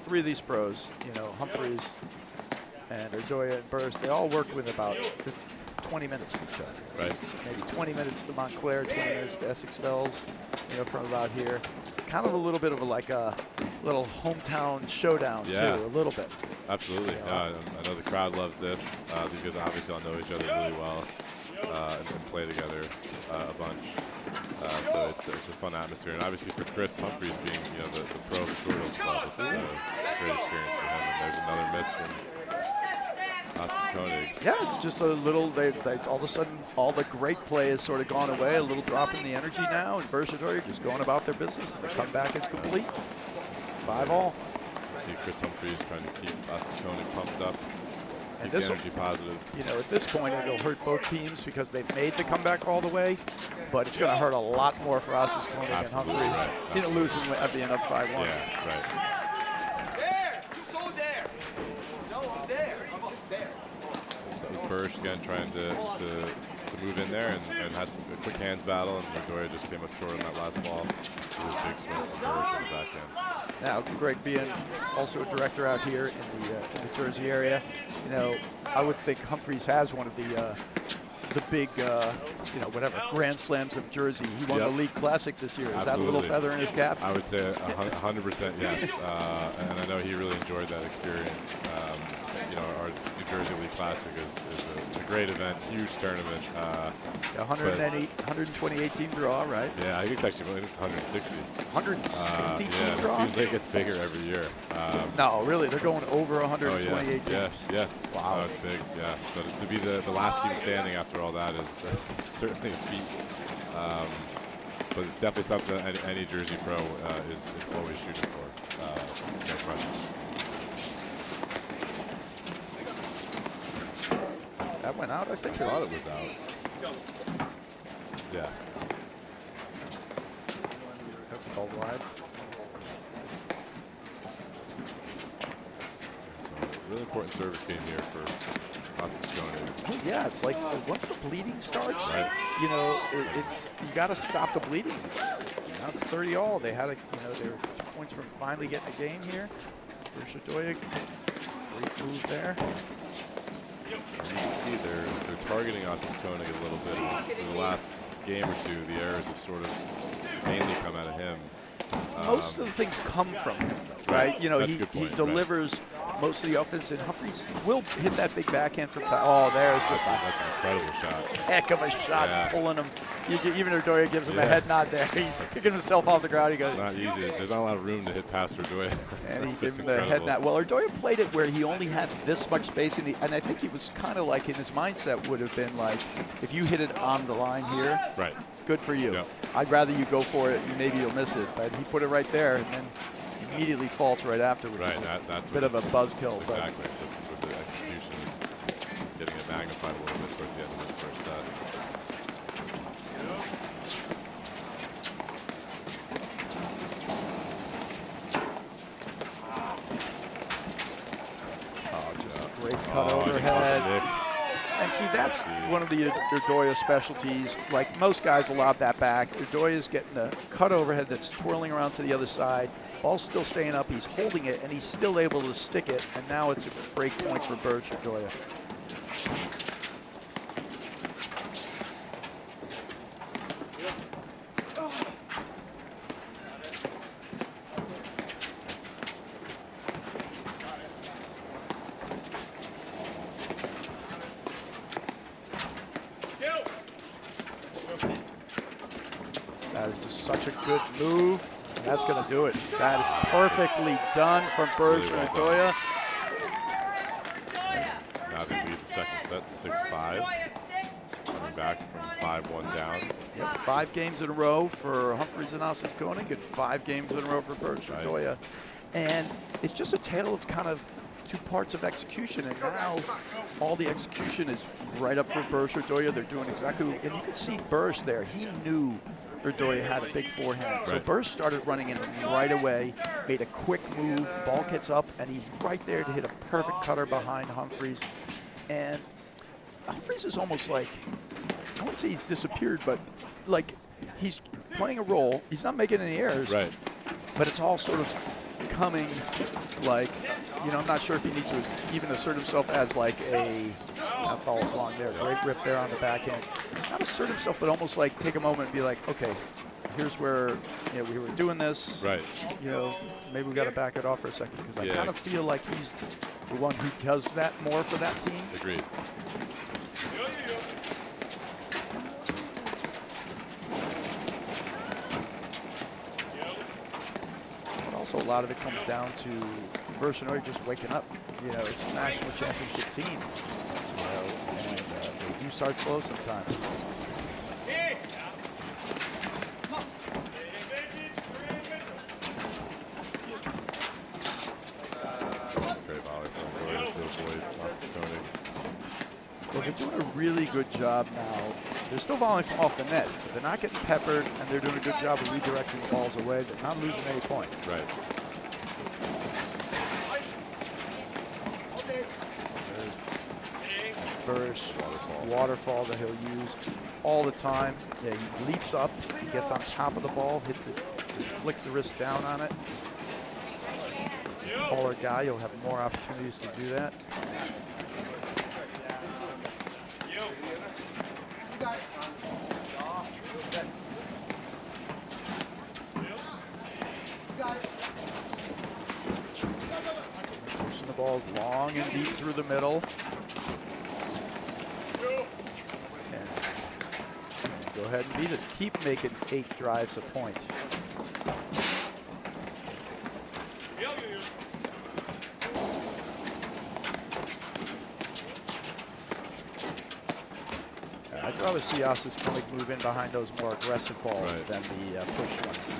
3 of these pros, you know, Humphreys and Ordoya and Burris, they all work with about 20 minutes of each other. Right. Maybe 20 minutes to Montclair, 20 minutes to Essex Fells, you know, from about here. It's kind of a little bit of like a little hometown showdown too, a little bit. Absolutely. I know the crowd loves this. These guys obviously all know each other really well and play together a bunch. So it's a fun atmosphere, and obviously for Chris Humphreys being the pro of the Short Hills Club, it's a great experience for him. And there's another miss from Asas Koenig. Yeah, it's just a little. They all of a sudden all the great play has sort of gone away. A little drop in the energy now, and Burris and Ordoya just going about their business, and the comeback is complete. 5 all. See Chris Humphreys trying to keep Asas Koenig pumped up. And Keep this the energy positive. You know, at this point, it'll hurt both teams because they've made the comeback all the way, but it's going to hurt a lot more for Asas Koenig and Absolutely, Humphreys. right. You know, losing at the end of 5-1. Yeah, right. There! So there! No, I'm there. I'm just there. So that was Burris again trying to move in there and had a quick hands battle, and Ordoya just came up short on that last ball. Really big swing from Burris on the backhand. Now, Greg being also a director out here in the Jersey area, you know, I would think Humphreys has one of the big, whatever, Grand Slams of Jersey. He won the League Classic this year. Is that a little feather in his cap? I would say 100% yes. And I know he really enjoyed that experience. Our New Jersey League Classic is a great event, huge tournament. 128 team draw, right? Yeah, I think it's 160. 160 team yeah, draw? it seems like it gets bigger every year. No, really, they're going over 128 teams. Yeah. Wow. It's big, yeah. So to be the last team standing after all that is certainly a feat. But it's definitely something that any Jersey pro is always shooting for. No question. That went out, I think. I thought it was out. Yeah. Called wide. So really important service game here for Asas Koenig. Oh, yeah, it's like once the bleeding starts, Right. you know, it's you got to stop the bleeding. Now it's 30 all. They had they were 2 points from finally getting a game here. Burris Ordoya, great move there. And you can see they're targeting Asas Koenig a little bit. For the last game or two, the errors have sort of mainly come out of him. Most of the things come from him, though, right? You know, That's a he good point, delivers most of the offense, and Humphreys will hit that big backhand from time. Oh, there's just That's an incredible shot. heck of a shot, Yeah. pulling him. Even Ordoya gives him a head nod there. He's picking himself off the ground. He goes. Not easy. There's not a lot of room to hit past Ordoya. And he That's gives him the head nod. Well, Ordoya played it where he only had this much space, and I think he was kind of like in his mindset would have been like, if you hit it on the line here, Right. good for you. Yep. I'd rather you go for it and maybe you'll miss it. But he put it right there and then immediately faults right after. Which Right. is that's a bit of a buzzkill. Exactly. This is what the execution is getting a magnum to find a little bit towards the end of this first set. Oh, just a great cut overhead. And see, that's one of the Urdoya specialties. Like most guys will lob that back. Urdoya's getting the cut overhead that's twirling around to the other side. Ball's still staying up. He's holding it, and he's still able to stick it. And now it's a break point for Birch Urdoya. That is just such a good move. And that's going to do it. That is perfectly done from Birch Urdoya. Now they lead the second set 6-5. Coming back from 5-1 down. Yep, 5 games in a row for Humphreys and Osses Koenig, and 5 games in a row for Birch Urdoya. And it's just a tale of kind of 2 parts of execution, and now all the execution is right up for Birch Urdoya. They're doing exactly, and you could see Birch there. He knew Urdoya had a big forehand. So Birch started running in right away, made a quick move, ball gets up, and he's right there to hit a perfect cutter behind Humphreys. And Humphreys is almost like, I wouldn't say he's disappeared, but like he's playing a role. He's not making any errors, but it's all sort of coming like, you know, I'm not sure if he needs to even assert himself as like that ball's long there. Great rip there on the backhand. Not assert himself, but almost like take a moment and be like, okay, here's where, you know, we were doing this. You know, maybe we got to back it off for a second, because I kind of feel like he's the one who does that more for that team. Agreed. But also a lot of it comes down to Birch Urdoya just waking up. You know, it's a national championship team. You know, and they do start slow sometimes. That's a great volley from Urdoya to avoid Osses Koenig. Well, they're doing a really good job now. They're still volleying from off the net, but they're not getting peppered, and they're doing a good job of redirecting the balls away. They're not losing any points. Birch waterfall that he'll use all the time. Yeah, he leaps up, he gets on top of the ball, hits it, just flicks the wrist down on it. As a taller guy, you'll have more opportunities to do that. Pushing the balls long and deep through the middle. And go ahead and beat us. Keep making 8 drives a point. I'd rather see Osses Koenig move in behind those more aggressive balls than the push ones.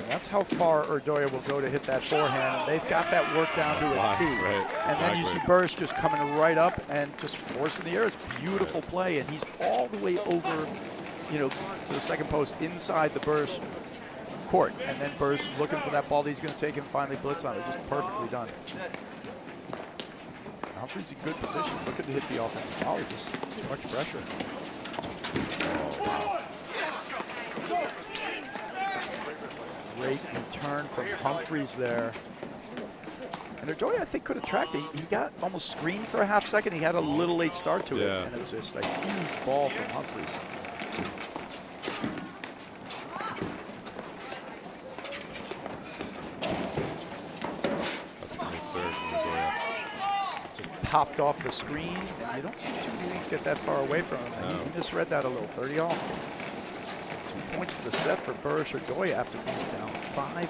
That's how far Urdoya will go to hit that forehand. And they've got that work down to a T. And then you see Birch just coming right up and just forcing the air. It's beautiful play, and he's all the way over, you know, to the second post inside the Birch court. And then Birch looking for that ball that he's going to take and finally blitz on it. Just perfectly done. Humphreys in good position, looking to hit the offensive volley. Just too much pressure. Great return from Humphreys there. And Urdoya, I think, could have tracked it. He got almost screened for a half second. He had a little late start to it, and it was just a huge ball from Humphreys. That's a great serve from Urdoya. Just popped off the screen, and you don't see too many things get that far away from him. No. He misread that a little. 30-all. 2 points for the set for Birch Urdoya after being down 5-1.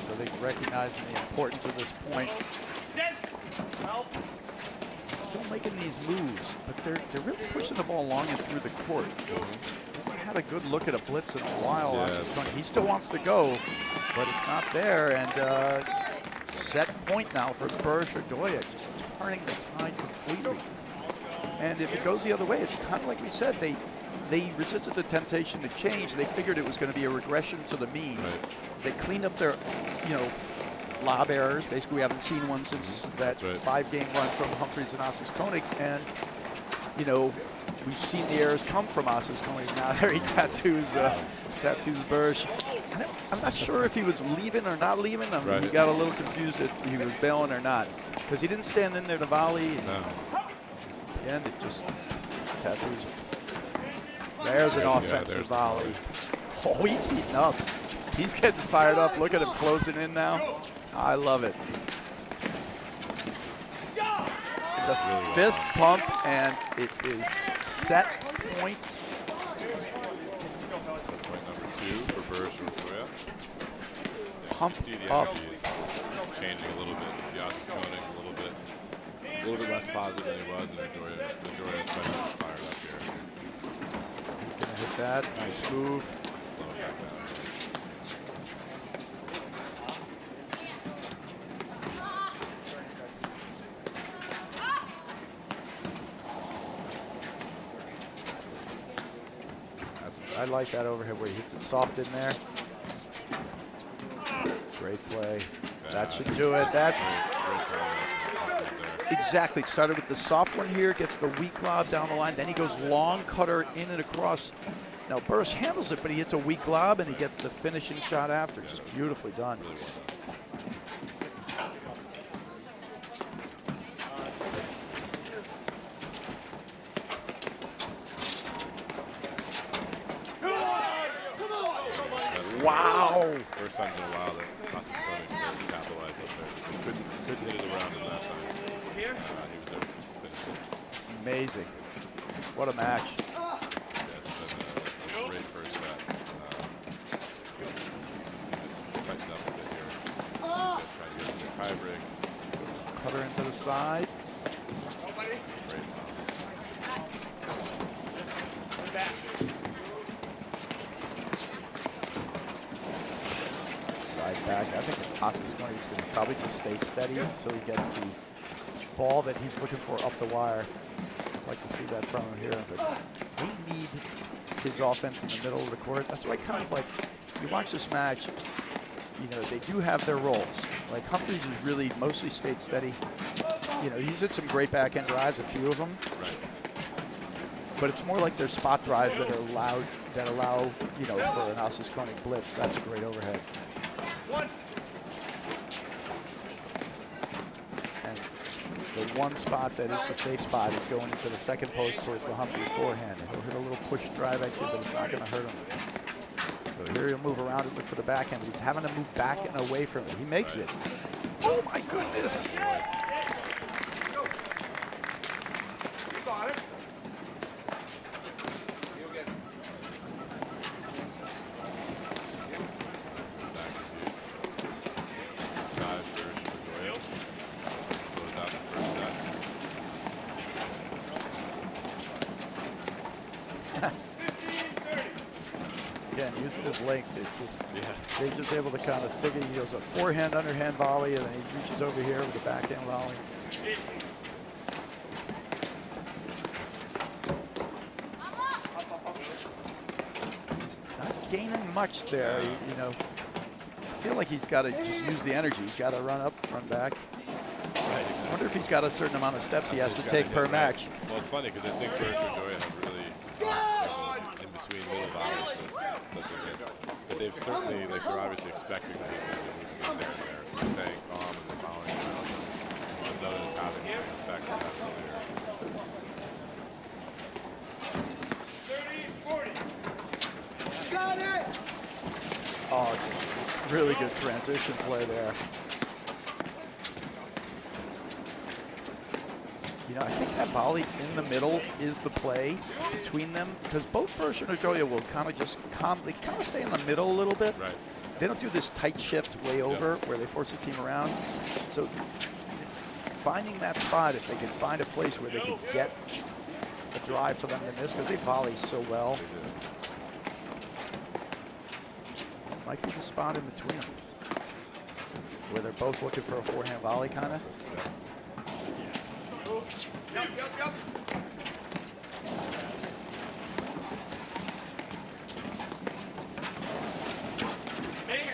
So they recognizing the importance of this point. Still making these moves, but they're really pushing the ball along and through the court. Hasn't had a good look at a blitz in a while. Yeah. He still wants to go, but it's not there. And set point now for Burr Shadoya, just turning the tide completely. And if it goes the other way, it's kind of like we said, they resisted the temptation to change. They figured it was going to be a regression to the mean. Right. They cleaned up their, lob errors. Basically, we haven't seen one since that 5-game run from Humphreys and Ossis Koenig. And, we've seen the errors come from Ossis Koenig. Now there he tattoos Bursch. I'm not sure if he was leaving or not leaving. I mean, he got a little confused if he was bailing or not, because he didn't stand in there to volley. And at the end, it just tattoos him. There's an offensive volley. Oh, he's heating up. He's getting fired up. Look at him closing in now. I love it. The fist pump, and it is set point. Set point number 2 for Burr Shadoya. Pump you see the up. energy is changing a little bit. You see Ossis Koenig's a little bit less positive than he was, and Midoriya especially is fired up here. He's going to hit that. Nice move. Slow it back down. I like that overhead where he hits it soft in there. Great play. That should do it. That's exactly. It started with the soft one here, gets the weak lob down the line, then he goes long cutter in and across. Now Bursch handles it, but he hits a weak lob and he gets the finishing shot after. Just beautifully done. Really well done. Wow! First time in a while that Ossis Koenig's been able to capitalize up there. He couldn't hit it around him that time. He was able to finish it. Amazing. What a match. Yes, been a great first set. You can see it's tightened up a bit here. These guys trying to get into a tie break. Cutter into the side. Great lob. Side back. I think Ossis Koenig is going to probably just stay steady until he gets the ball that he's looking for up the wire. I'd like to see that from him here, but they need his offense in the middle of the court. That's why kind of like you watch this match, they do have their roles. Like Humphreys is really mostly stayed steady. He's hit some great backhand drives, a few of them. Right. But it's more like their spot drives that allow, for an Ossis Koenig blitz. That's a great overhead. And the one spot that is the safe spot is going into the second post towards the Humphreys forehand. And he'll hit a little push drive actually, but it's not going to hurt him. So here he'll move around and look for the backhand, but he's having to move back and away from it. He makes it. Oh my goodness. Again, using his length, it's just they're just able to kind of stick it. He goes a forehand, underhand volley, and then he reaches over here with a backhand volley. He's not gaining much there. I feel like he's got to just use the energy. He's got to run up, run back. Right, exactly. I wonder if he's got a certain amount of steps he has to take per match. Well, it's funny because I think Burr Shadoya have really in between middle volleys that they missed. But they've certainly, they're obviously expecting that he's going to be moving in there and they're staying calm and they're volleying around. I know that it's having the same effect it had earlier. Got it! Oh, just really good transition play there. I think that volley in the middle is the play between them, because both Bursch and Shadoya will kind of just they kind of stay in the middle a little bit. Right. they don't do this tight shift way over where they force the team around. So finding that spot, if they can find a place where they can get a drive for them to miss, because they volley so well. Might be the spot in between them, where they're both looking for a forehand volley, kind of.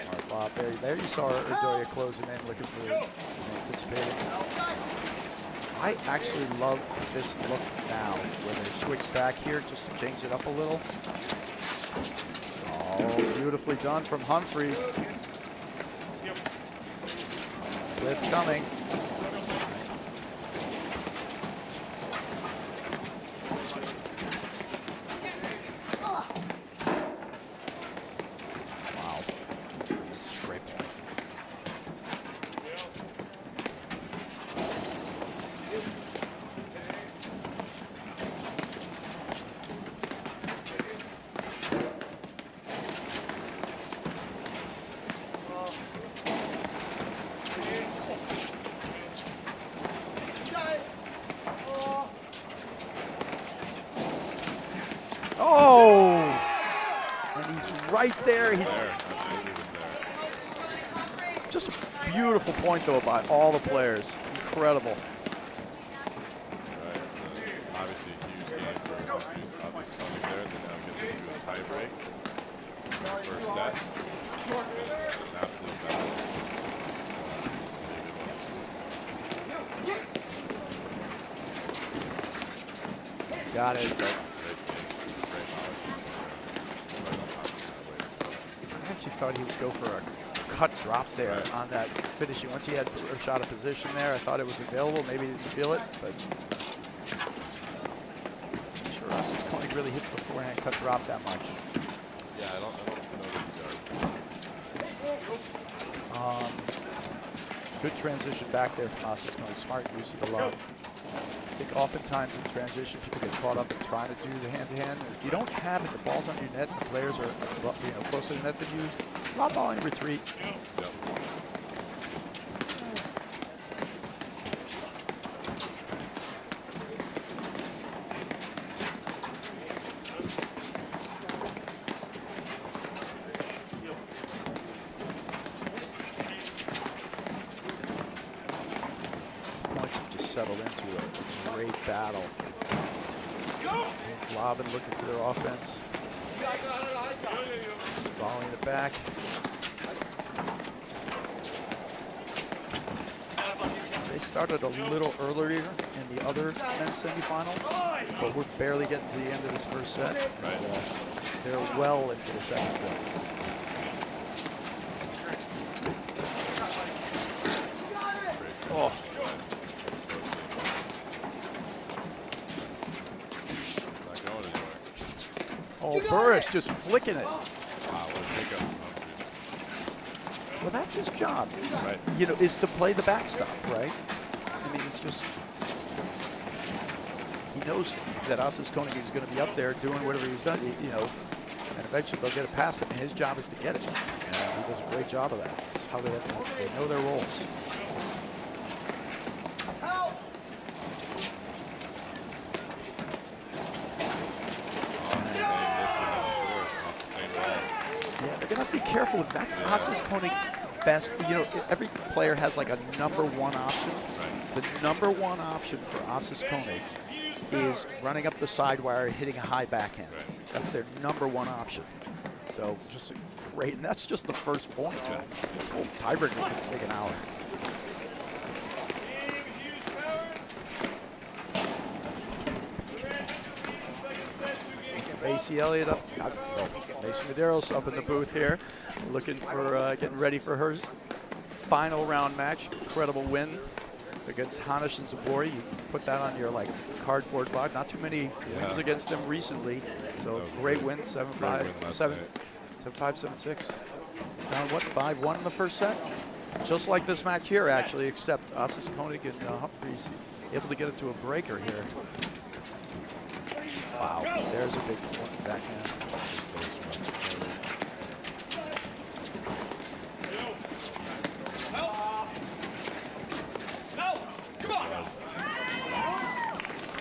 Smart lob there. You saw Erdoya closing in, looking for, anticipating. I actually love this look now, where they switch back here just to change it up a little. Oh, beautifully done from Humphries. Blitz coming. Wow, this is a great point. Oh, and he's right there. He's there. Absolutely was there. just a beautiful point, though, by all the players. Incredible. Right, it's obviously a huge game for Humphries. Us is coming there. They now get this to a tie break. First set. It's been an absolute battle. Since day one. He's got it. I actually thought he would go for a cut drop there on that finishing. Once he had a shot of position there, I thought it was available. Maybe he didn't feel it, but I'm sure Assis Koenig really hits the forehand cut drop that much. Yeah, I don't know that he does. Good transition back there from Assis Koenig. Smart use of the lob. I think oftentimes in transition, people get caught up in trying to do the hand-to-hand. If you don't have it, the ball's on your net, and the players are closer to the net than you, lob ball and retreat. Yep. Settled into a great battle. Teams lobbing, looking for their offense. Volleying it back. They started a little earlier in the other men's semifinal, but we're barely getting to the end of this first set. Right. They're well into the second set. Oh. Oh, Burris just flicking it. Wow, what a pickup from Humphries. Well, that's his job. Right. You know, is to play the backstop, right? I mean, it's just, he knows that Assis Koenig is going to be up there doing whatever he's done, you know, and eventually they'll get it past him, and his job is to get it. And he does a great job of that. That's how they know their roles. Careful with that's Assis Koenig best. You know, every player has like a #1 option. Right. The #1 option for Assis Koenig is running up the side wire, hitting a high backhand. Right. That's their #1 option. So just great, and that's just the first point. Exactly. This whole tiebreaker could take an hour. Macy Elliott up. Mason Medeiros up in the booth here, looking for getting ready for her final round match. Incredible win against Hanish and Zabori. You put that on your like cardboard box. Not too many wins against them recently. So great win, 7-5, 7-5, 7-6. Down what, 5-1 in the first set? Just like this match here, actually, except Assis Koenig and Humphries able to get it to a breaker here. Wow, there's a big backhand.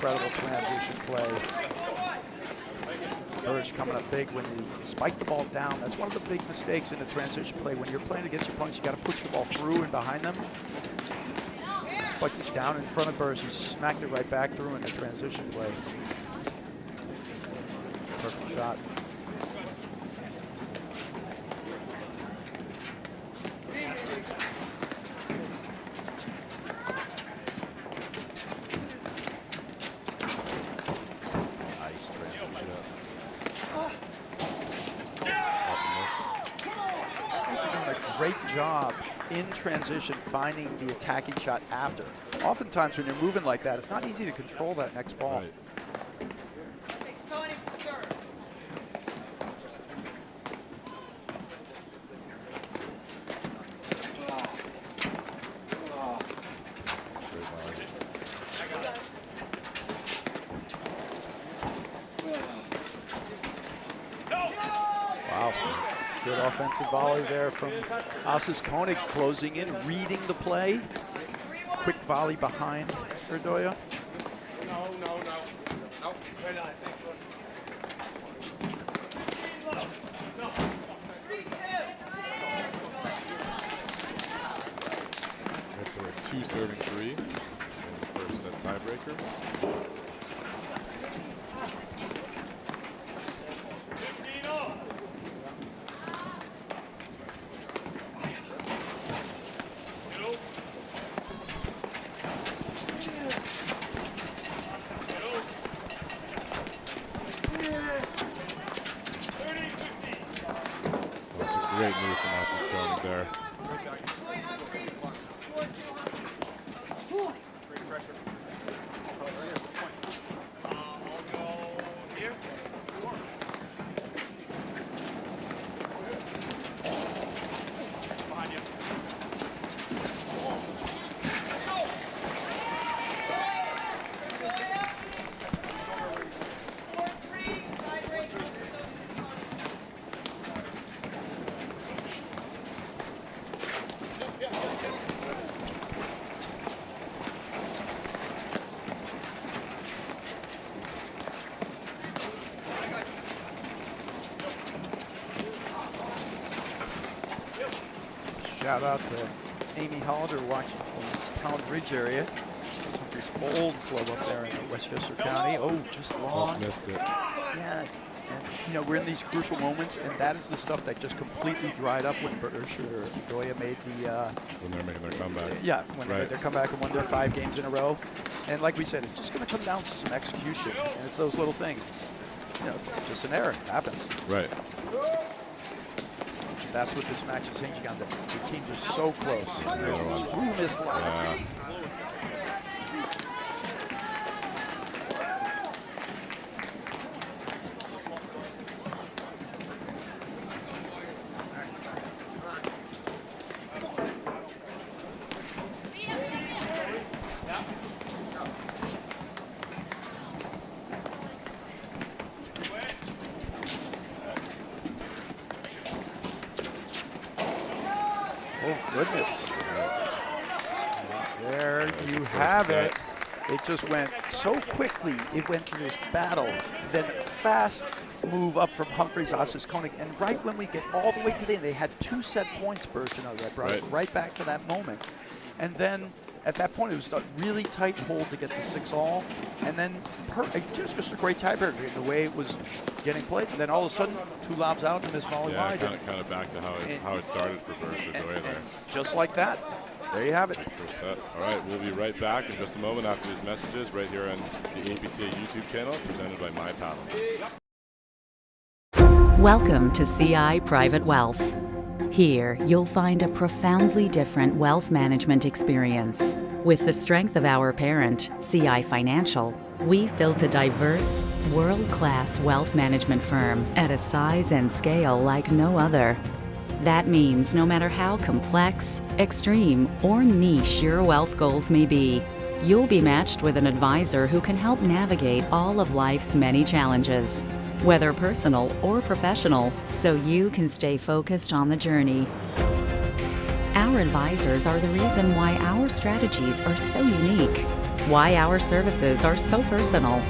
incredible transition play. Burge coming up big when they spike the ball down. That's one of the big mistakes in the transition play. When you're playing against your opponents, you got to push the ball through and behind them. He spiked it down in front of Burge. He smacked it right back through in the transition play. Perfect shot. Nice transition. These guys are doing a great job in transition finding the attacking shot after. Oftentimes when you're moving like that, it's not easy to control that next ball. Right. Wow, good offensive volley there from Asis Koenig, closing in, reading the play. Quick volley behind Erdoya. That's a 2 serving 3 in the first set tiebreaker. That's a great move from Asis Koenig there. Shout out to Amy Hollander watching from Pound Ridge area. Humphreys' old club up there in Westchester County. Oh, just long. Just missed it. Yeah, and you know, we're in these crucial moments, and that is the stuff that just completely dried up when Burge or Erdoya made the When they're making their comeback. yeah, when they Right. made their comeback and won their 5 games in a row. And like we said, it's just going to come down to some execution, and it's those little things. It's, you know, just an error happens. Right. That's what this match is hinging on. The teams are so close. Another one. Two missed lobs. Yeah. Oh, goodness. And there There's you the first have set. it. It just went so quickly. It went to this battle. Then fast move up from Humphreys, Asis Koenig. And right when we get all the way to the end, they had 2 set points, version of that, brought it right back to that moment. And then at that point, it was a really tight hold to get to 6-all. And then just a great tiebreaker in the way it was getting played. And then all of a sudden, 2 lobs out and miss volley Yeah, wide. kind of back to how it started for Burge Erdoya there. And just like that, there you have it. First set. All right, we'll be right back in just a moment after these messages right here on the APTA YouTube channel presented by My Paddle. Welcome to CI Private Wealth. Here, you'll find a profoundly different wealth management experience. With the strength of our parent, CI Financial, we've built a diverse, world-class wealth management firm at a size and scale like no other. That means no matter how complex, extreme, or niche your wealth goals may be, you'll be matched with an advisor who can help navigate all of life's many challenges, whether personal or professional, so you can stay focused on the journey. Our advisors are the reason why our strategies are so unique. why our services are so personal,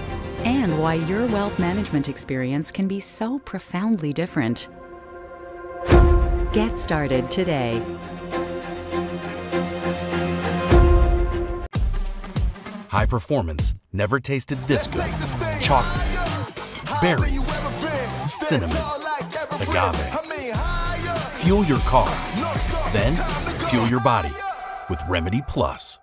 and why your wealth management experience can be so profoundly different. Get started today. High performance never tasted this good. Chocolate, berries, cinnamon, agave. Fuel your car, then fuel your body with Remedy Plus.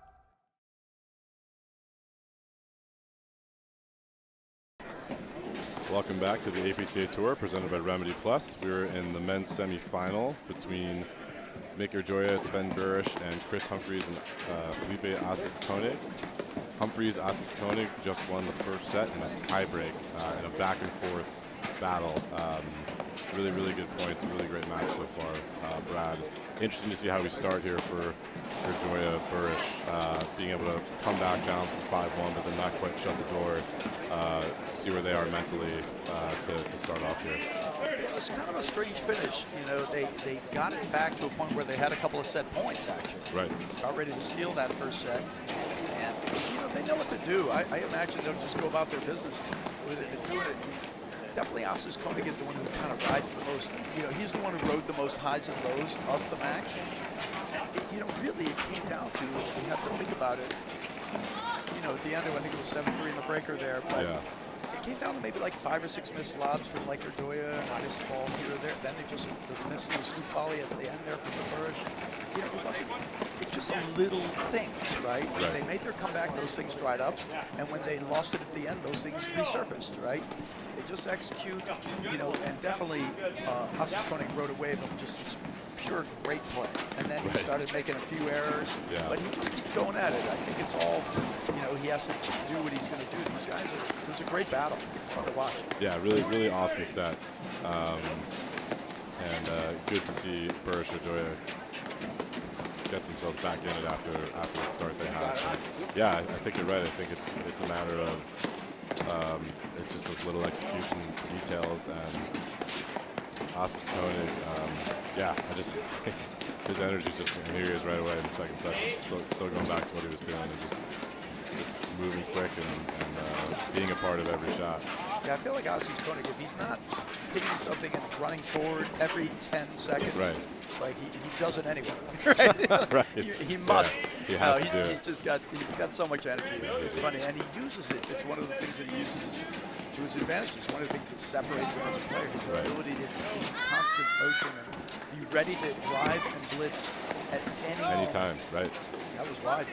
Welcome back to the APTA Tour presented by Remedy Plus. We're in the men's semifinal between Mikkel Doya, Sven Burish, and Chris Humphreys and Felipe Assis-Koenig. Humphreys Assis-Koenig just won the first set in a tiebreak in a back and forth battle. Really, really good points. Really great match so far, Brad. Interesting to see how we start here for Doya Burish, being able to come back down from 5-1, but then not quite shut the door. See where they are mentally to start off here. It was kind of a strange finish. You know, they got it back to a point where they had a couple of set points, actually. Right. About ready to steal that first set. And, you know, they know what to do. I imagine they'll just go about their business with it and doing it. Definitely Assis-Koenig is the one who kind of rides the most. You know, he's the one who rode the most highs and lows of the match. And, you know, really it came down to, if we have to think about it, you know, at the end, I think it was 7-3 in the breaker there, but it came down to maybe like 5 or 6 missed lobs for Mikkel Doya, and I missed ball here or there. Then they just missed the scoop volley at the end there from the Burish. You know, it's just little things, right? When they made their comeback, those things dried up, and when they lost it at the end, those things resurfaced, right? They just execute, you know, and definitely Assis-Koenig rode a wave of just this pure great play. And then he started making a few errors, but he just keeps going at it. I think it's all, you know, he has to do what he's going to do. These guys it was a great battle. It's fun to watch. Yeah, really, really awesome set. And good to see Burish or Doya get themselves back in it after the start they had. But yeah, I think you're right. I think it's a matter of it's just those little execution details, and Assis-Koenig, his energy just is right away in the second set. Still going back to what he was doing and just moving quick and being a part of every shot. Yeah, I feel like Assis-Koenig, if he's not hitting something and running forward every 10 seconds, like he does it anyway, right? He must. He has to do it. He's got so much energy. It's funny, and he uses it. It's one of the things that he uses to his advantage. It's one of the things that separates him as a player, his ability to be in constant motion and be ready to drive and blitz at any time. Right. That was wide.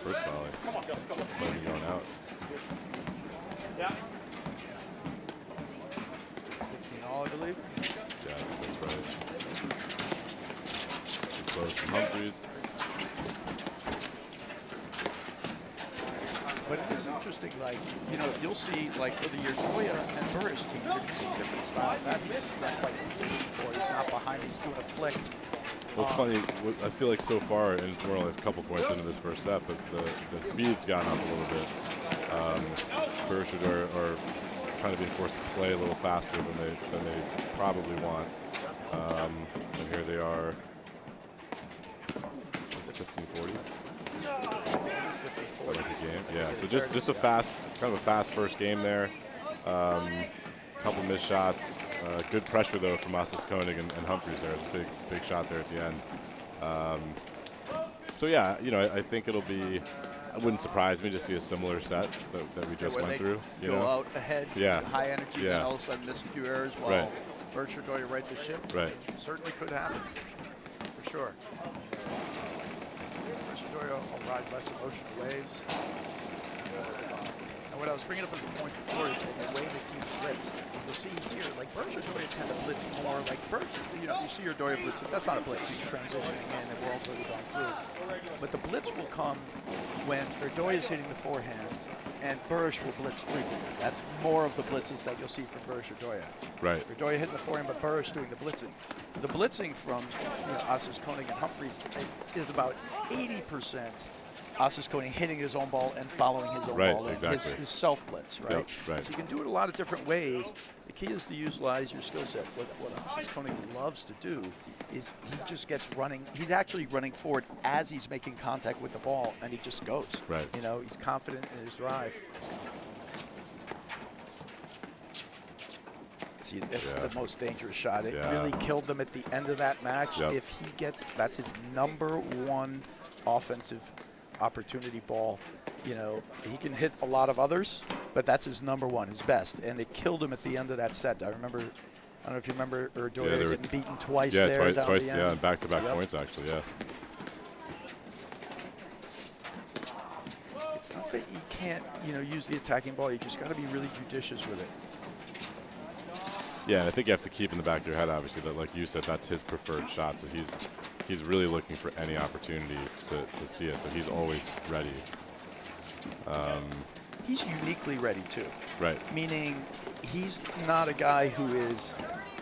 First volley. Maybe going out. 15 all, I believe. Yeah, I think that's right. Too close from Humphreys. But it is interesting, like, you know, you'll see, like, for the Doya and Burish team, you're going to see different styles. That he's just not quite in position for. He's not behind, he's doing a flick. Well, it's funny, I feel like so far, and it's more like a couple points into this first set, but the speed's gone up a little bit. Burish are kind of being forced to play a little faster than they probably want. And here they are. Is it 15-40? I think it is 15-40. Like a game. Yeah, so just a fast, kind of a fast first game there. Couple missed shots. Good pressure though from Assis-Koenig and Humphreys there. It's a big shot there at the end. So yeah, you know, I think it'll be. It wouldn't surprise me to see a similar set that we just went through. You go know? Out ahead, high energy, and all of a sudden miss a few errors while Burish or Doya right the ship. Right. It certainly could happen for sure. Burish or Doya will ride less emotional waves. And what I was bringing up as a point before, in the way the teams blitz, you'll see here, like Burish or Doya tend to blitz more. Like Burish, you know, you see your Doya blitz. That's not a blitz. He's transitioning in, and we're all already gone through. But the blitz will come when Doya is hitting the forehand, and Burish will blitz frequently. That's more of the blitzes that you'll see from Burish or Doya. Right. Doya hitting the forehand, but Burish doing the blitzing. The blitzing from Assis-Koenig and Humphreys is about 80% Asas-Koenig hitting his own ball and following his own ball. Exactly. His self-blitz, right? Yep, right. So you can do it a lot of different ways. The key is to utilize your skill set. What Asas-Koenig loves to do is he just gets running. He's actually running forward as he's making contact with the ball, and he just goes. Right. You know, he's confident in his drive. See, that's the most dangerous shot. It really killed them at the end of that match. Yep. If he gets, that's his #1 offensive opportunity ball. You know, he can hit a lot of others, but that's his #1, his best. And it killed him at the end of that set. I remember, I don't know if you remember Urdoya getting beaten twice there. Twice, and back-to-back points, actually, It's not that you can't, you know, use the attacking ball. You just got to be really judicious with it. Yeah, and I think you have to keep in the back of your head, obviously, that, like you said, that's his preferred shot. So he's really looking for any opportunity to see it. So he's always ready. He's uniquely ready, too. Right. Meaning he's not a guy who is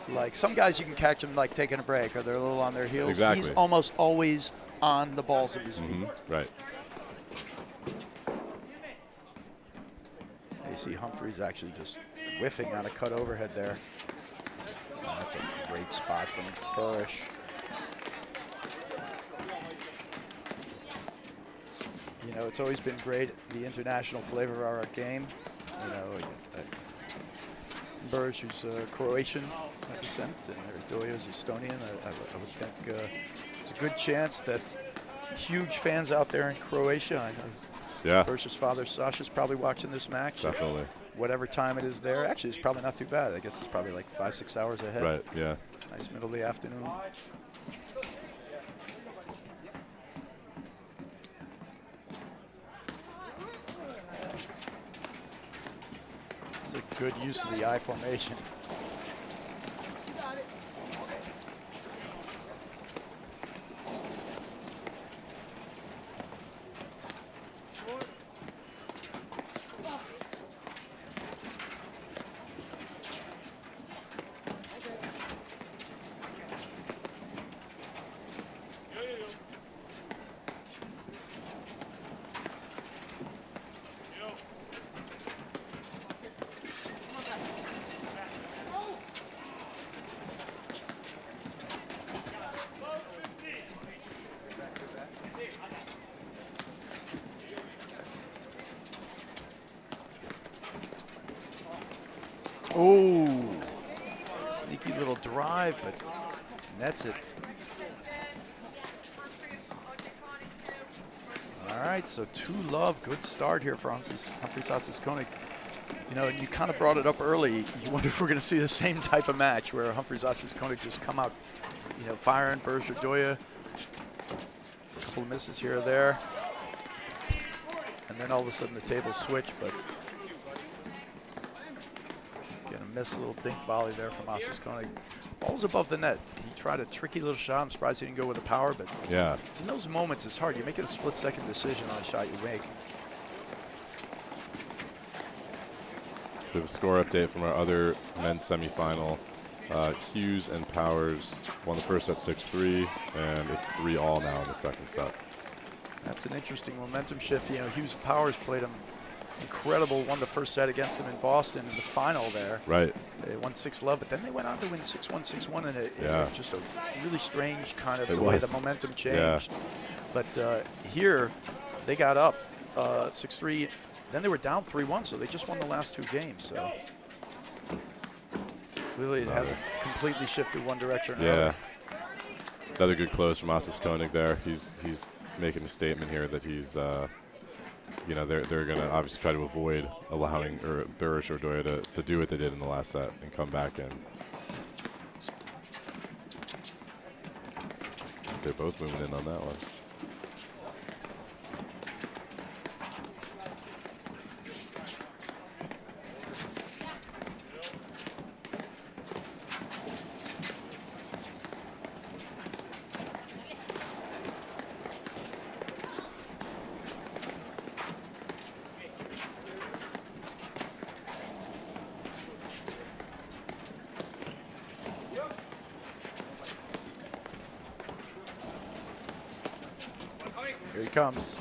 like some guys you can catch them like taking a break or they're a little on their heels. Exactly. He's almost always on the balls of his feet. Right. You see Humphreys actually just whiffing on a cut overhead there. Oh, that's a great spot from Burish. You know, it's always been great, the international flavor of our game. You know, Burish, who's Croatian by descent, and Urdoya is Estonian. I would think there's a good chance that huge fans out there in Croatia. I know Burish's father, Sasha's probably watching this match. Definitely. Whatever time it is there. Actually, it's probably not too bad. I guess it's probably like 5-6 hours ahead. Right, yeah. Nice middle of the afternoon. It's a good use of the I formation. Oh, sneaky little drive, but nets it. All right, so 2-love, good start here for Humphreys Asas-Koenig. You know, and you kind of brought it up early. You wonder if we're going to see the same type of match where Humphreys Asas-Koenig just come out, you know, firing. Urdoya, a couple of misses here or there, and then all of a sudden the tables switch, but. Miss a little dink volley there from Asas-Koenig. Ball's above the net. He tried a tricky little shot. I'm surprised he didn't go with the power, but in those moments it's hard. You're making a split-second decision on a shot you make. We have a score update from our other men's semifinal. Hughes and Powers won the first set 6-3, and it's 3-all now in the second set. That's an interesting momentum shift. You know, Hughes and Powers played him incredible, won the first set against him in Boston in the final there. Right. They won 6-love, but then they went on to win 6-1, 6-1, and it was just a really strange kind of way the momentum changed. But here, they got up 6-3, then they were down 3-1, so they just won the last 2 games. So clearly it hasn't completely shifted one direction or another. Another good close from Asas-Koenig there. He's making a statement here that he's you know, they're going to obviously try to avoid allowing Burish or Urdoya to do what they did in the last set and come back in. They're both moving in on that one. Here he comes.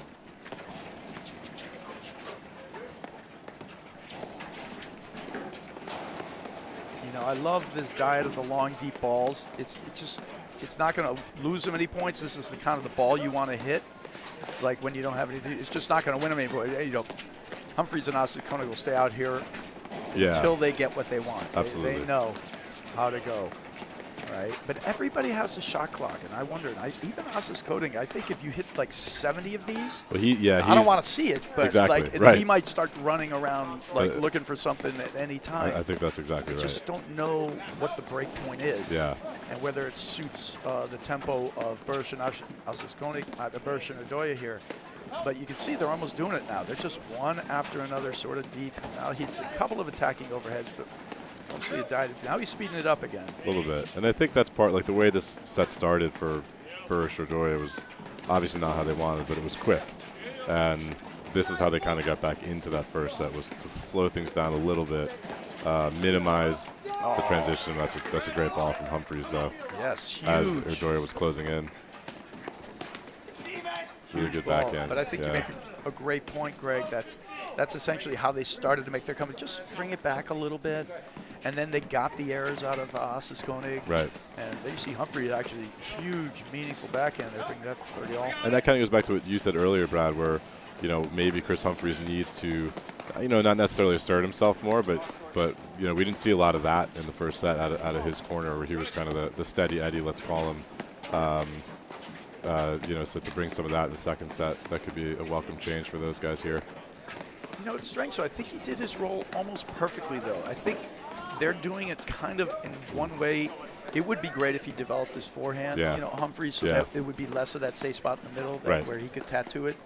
You know, I love this diet of the long, deep balls. It's not going to lose them any points. This is the kind of the ball you want to hit. Like when you don't have anything, it's just not going to win them any points. You know, Humphreys and Asakona will stay out here until they get what they want. Absolutely. They know how to go. Right, but everybody has a shot clock, and I wonder. Even Asis Coding, I think if you hit like 70 of these, well, I don't want to see it, but exactly, like he might start running around like looking for something at any time. I think that's exactly right. Just don't know what the break point is, and whether it suits the tempo of Bursch and Asis Coding, Bursch and Odoya here. But you can see they're almost doing it now. They're just one after another, sort of deep. Now he's a couple of attacking overheads, but mostly it died. Now he's speeding it up again. A little bit. And I think that's part, like the way this set started for Bursch or Doria was obviously not how they wanted, but it was quick. And this is how they kind of got back into that first set, was to slow things down a little bit, minimize the transition. That's a great ball from Humphreys, though. Yes, huge. As Doria was closing in. Really good backhand. But I think you make a great point, Greg. That's essentially how they started to make their comeback. Just bring it back a little bit. And then they got the errors out of Asis Koenig. Right. And there you see Humphrey actually huge, meaningful backhand there, bringing that 30 all. And that kind of goes back to what you said earlier, Brad, where, you know, maybe Chris Humphreys needs to, you know, not necessarily assert himself more, but you know, we didn't see a lot of that in the first set out of his corner, where he was kind of the steady Eddie, let's call him. You know, so to bring some of that in the second set, that could be a welcome change for those guys here. You know, it's strange. So I think he did his role almost perfectly, though. I think they're doing it kind of in one way. It would be great if he developed his forehand. You know, Humphreys, so that it would be less of that safe spot in the middle, where he could tattoo it.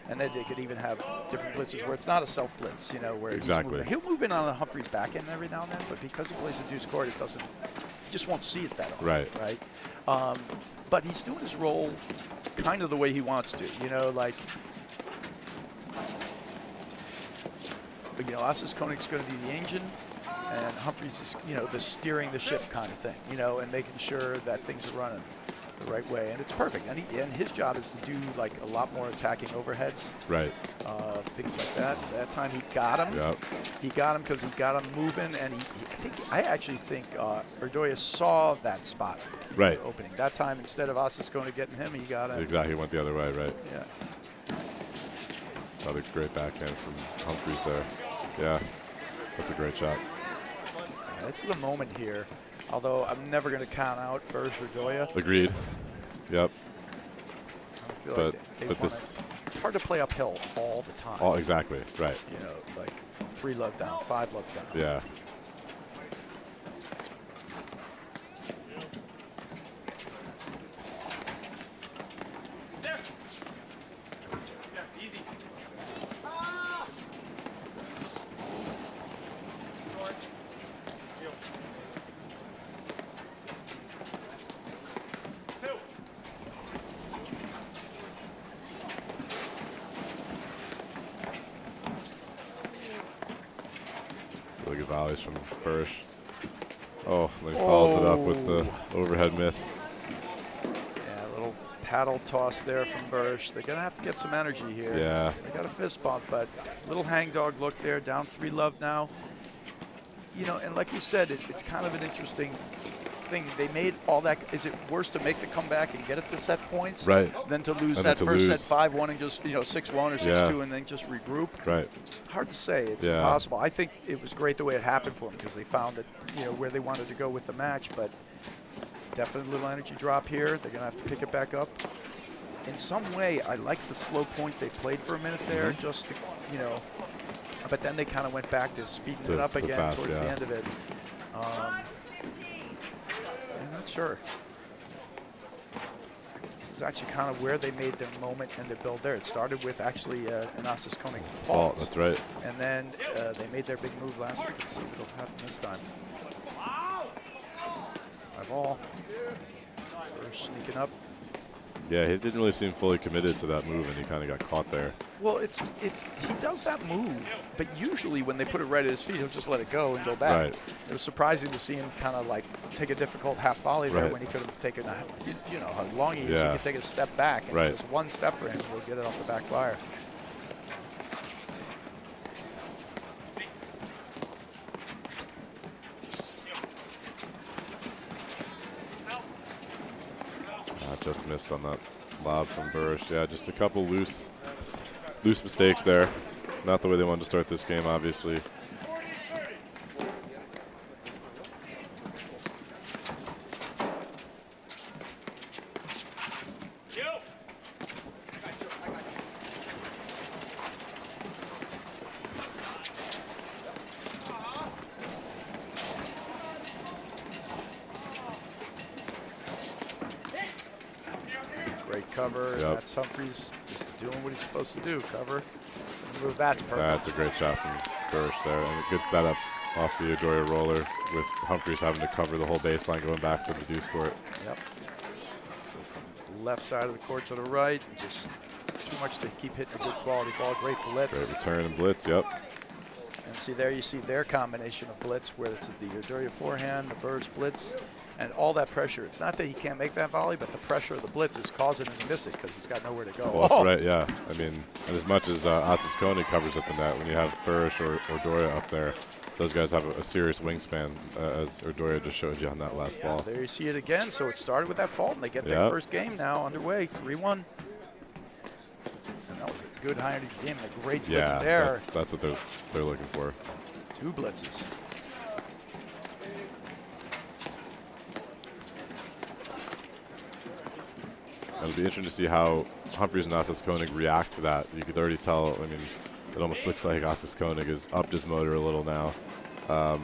And then they could even have different blitzes where it's not a self blitz, you know, where he'll move in on a Humphreys backhand every now and then, but because he plays a deuce court, it doesn't. You just won't see it that often, right? But he's doing his role kind of the way he wants to, you know, like. You know, Asis Koenig's going to be the engine, and Humphreys is, you know, the steering the ship kind of thing, you know, and making sure that things are running the right way, and it's perfect. And his job is to do like a lot more attacking overheads, things like that. That time he got him. He got him because he got him moving, and I actually think Erdoya saw that spot, opening that time. Instead of Asis Koenig getting him, he got him. Exactly, he went the other way, Yeah. Another great backhand from Humphreys there. Yeah, that's a great shot. Yeah, this is a moment here, although I'm never going to count out Bursch or Doya. Agreed. Yep. I feel like it's hard to play uphill all the time. Oh, exactly, right. You know, like from 3 love down, 5 love down. Yeah. Really good volleys from Bursch. Oh, he follows it up with the overhead miss. Yeah, a little paddle toss there from Bursch. They're going to have to get some energy here. Yeah. They got a fist bump, but little hangdog look there, down 3 love now. You know, and like we said, it's kind of an interesting thing. They made all that. Is it worse to make the comeback and get it to set points than to lose that first set 5-1 and just, you know, 6-1 or 6-2 and then just regroup? Right. Hard to say. It's impossible. I think it was great the way it happened for them because they found that, you know, where they wanted to go with the match, but definitely a little energy drop here. They're going to have to pick it back up. In some way, I like the slow point they played for a minute there just to, you know, but then they kind of went back to speeding it up again towards the end of it. I'm not sure. This is actually kind of where they made their moment and their build there. It started with actually an Asis Koenig fault. That's right. And then they made their big move last week. Let's see if it'll happen this time. 5-all. They're sneaking up. Yeah, he didn't really seem fully committed to that move, and he kind of got caught there. Well, he does that move, but usually when they put it right at his feet, he'll just let it go and go back. Right. It was surprising to see him kind of like take a difficult half volley there when he could have taken a, you know, how long he is. He could take a step back, and just one step for him, he'll get it off the back wire. just missed on that lob from Burrish. Yeah, just a couple loose mistakes there. Not the way they wanted to start this game, obviously. Great cover. Yep. That's Humphries just doing what he's supposed to do. Cover. Move. That's perfect. That's a great shot from Burrish there. And a good setup off the Adoria roller with Humphries having to cover the whole baseline going back to the deuce court. Yep. Go from the left side of the court to the right. And just too much to keep hitting a good quality ball. Great blitz. Great return and blitz, yep. And see there you see their combination of blitz where it's the Adoria forehand, the Burrish blitz, and all that pressure. It's not that he can't make that volley, but the pressure of the blitz is causing him to miss it because he's got nowhere to go. Well, that's right, yeah. I mean, and as much as Asis Kone covers at the net, when you have Burrish or Doria up there, those guys have a serious wingspan, as Doria just showed you on that last ball. There you see it again. So it started with that fault, and they get their first game now underway, 3-1. And that was a good high-energy game and a great blitz there. That's what they're looking for. 2 blitzes. It'll be interesting to see how Humphries and Asis Koenig react to that. You could already tell. I mean, it almost looks like Asis Koenig has upped his motor a little now. I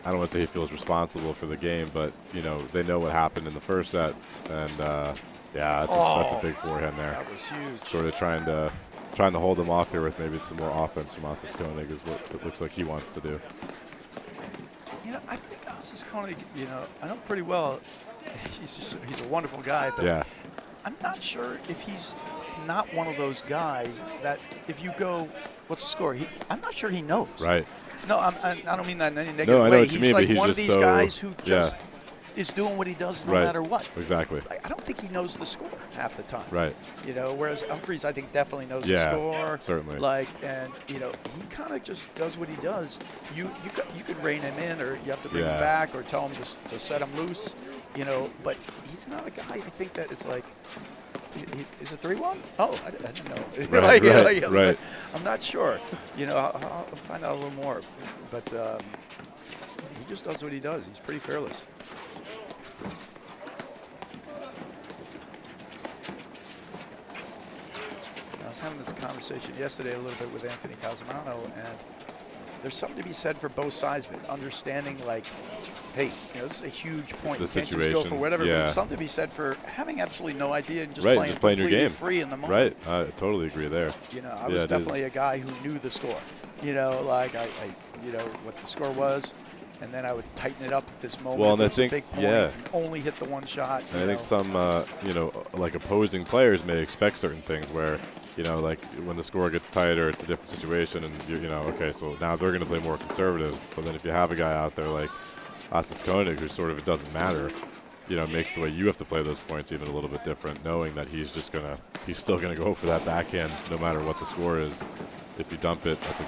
don't want to say he feels responsible for the game, but you know they know what happened in the first set, and yeah, that's a big forehand there. That was huge. Sort of trying to hold them off here with maybe some more offense from Asis Koenig is what it looks like he wants to do. You know, I think Asis Koenig, you know, I know pretty well. He's a wonderful guy, but yeah. I'm not sure if he's not one of those guys that if you go, what's the score? I'm not sure he knows. Right. No, I don't mean that in any negative no, I know way. what you mean, like but he's one just of these guys who just is doing what he does no matter what. Exactly. I don't think he knows the score half the time. Right. You know, whereas Humphries, I think, definitely knows the score. Certainly. And you know, he kind of just does what he does. You could rein him in, or you have to bring him back, or tell him just to set him loose. You know, but he's not a guy. I think that it's like. Is it 3-1? Oh, I didn't know. Right. I'm not sure. You know, I'll find out a little more. But he just does what he does. He's pretty fearless. I was having this conversation yesterday a little bit with Anthony Casamano, and there's something to be said for both sides of it. Understanding, like, hey, you know, this is a huge point. The you can't situation. just go for whatever. But there's something to be said for having absolutely no idea and just playing your game free in the moment. Right. I totally agree there. You know, I was definitely a guy who knew the score. You know, like I you know what the score was, and then I would tighten it up at this moment. Well, and I think a big point and only hit the one shot. And I think some you know, like opposing players may expect certain things where. You know, like when the score gets tighter, it's a different situation, and you know, okay, so now they're going to play more conservative. But then if you have a guy out there like Asis Koenig, who sort of it doesn't matter, you know, makes the way you have to play those points even a little bit different, knowing that he's still gonna go for that backhand no matter what the score is. If you dump it, that's a.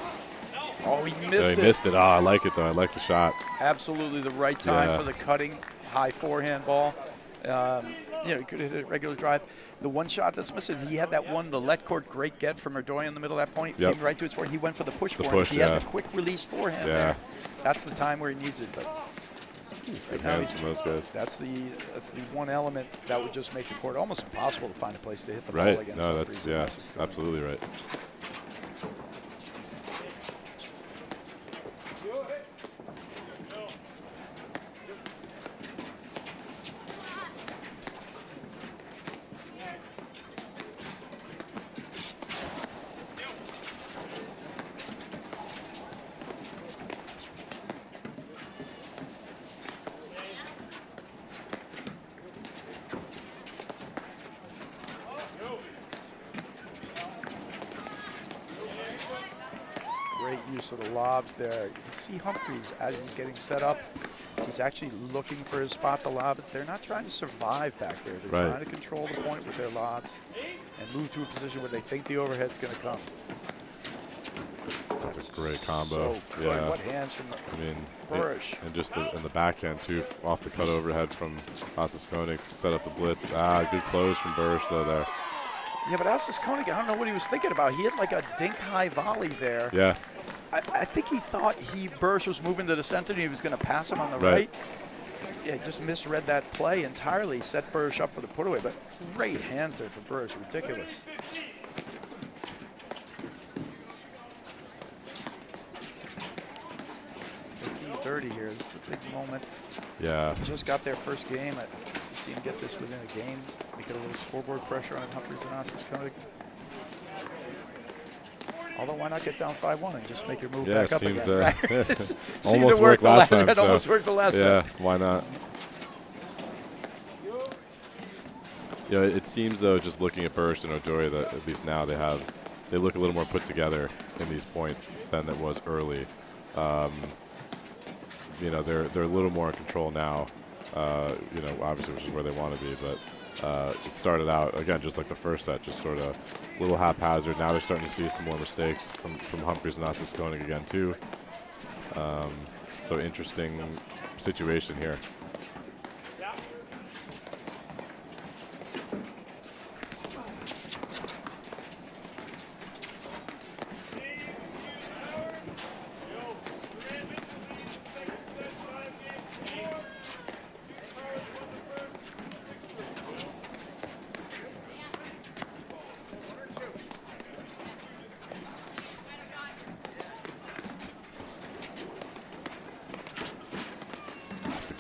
Oh, he missed it. He missed it. Oh, I like it though. I like the shot. Absolutely the right time for the cutting high forehand ball. You know, he could have hit a regular drive. The one shot that's missing, he had that one, the let court great get from Erdoyan in the middle of that point. Came right to his forehand. He went for the push forehand. He had the quick release forehand there. That's the time where he needs it. But good hands from those guys. That's the one element that would just make the court almost impossible to find a place to hit the ball against. No, that's absolutely right. Great use of the lobs there. You can see Humphries as he's getting set up. He's actually looking for his spot to lob it. They're not trying to survive back there. They're trying to control the point with their lobs and move to a position where they think the overhead's going to come. That's a great combo. So good. Yeah. What hands from I mean, Burrish. and just in the backhand too, off the cut overhead from Assis Koenig to set up the blitz. Good close from Burrish though there. Yeah, but Assis Koenig, I don't know what he was thinking about. He had like a dink high volley there. Yeah. I think he thought Burrish was moving to the center and he was going to pass him on the right. Yeah, he just misread that play entirely. Set Burrish up for the put away, but great hands there for Burrish. Ridiculous. 15-30 here. This is a big moment. Yeah. Just got their first game. To see him get this within a game, make it a little scoreboard pressure on Humphreys and Assis Koenig. Although, why not get down 5-1 and just make your move back up again? Right? Almost worked last time. It almost worked the last time. Yeah, why not? Yeah, it seems though, just looking at Burrish and Odoria, that at least now they look a little more put together in these points than it was early. You know, they're a little more in control now. You know, obviously, which is where they want to be, but it started out again just like the first set, just sort of a little haphazard. Now they're starting to see some more mistakes from Humphreys and Assis Koenig again too. So interesting situation here.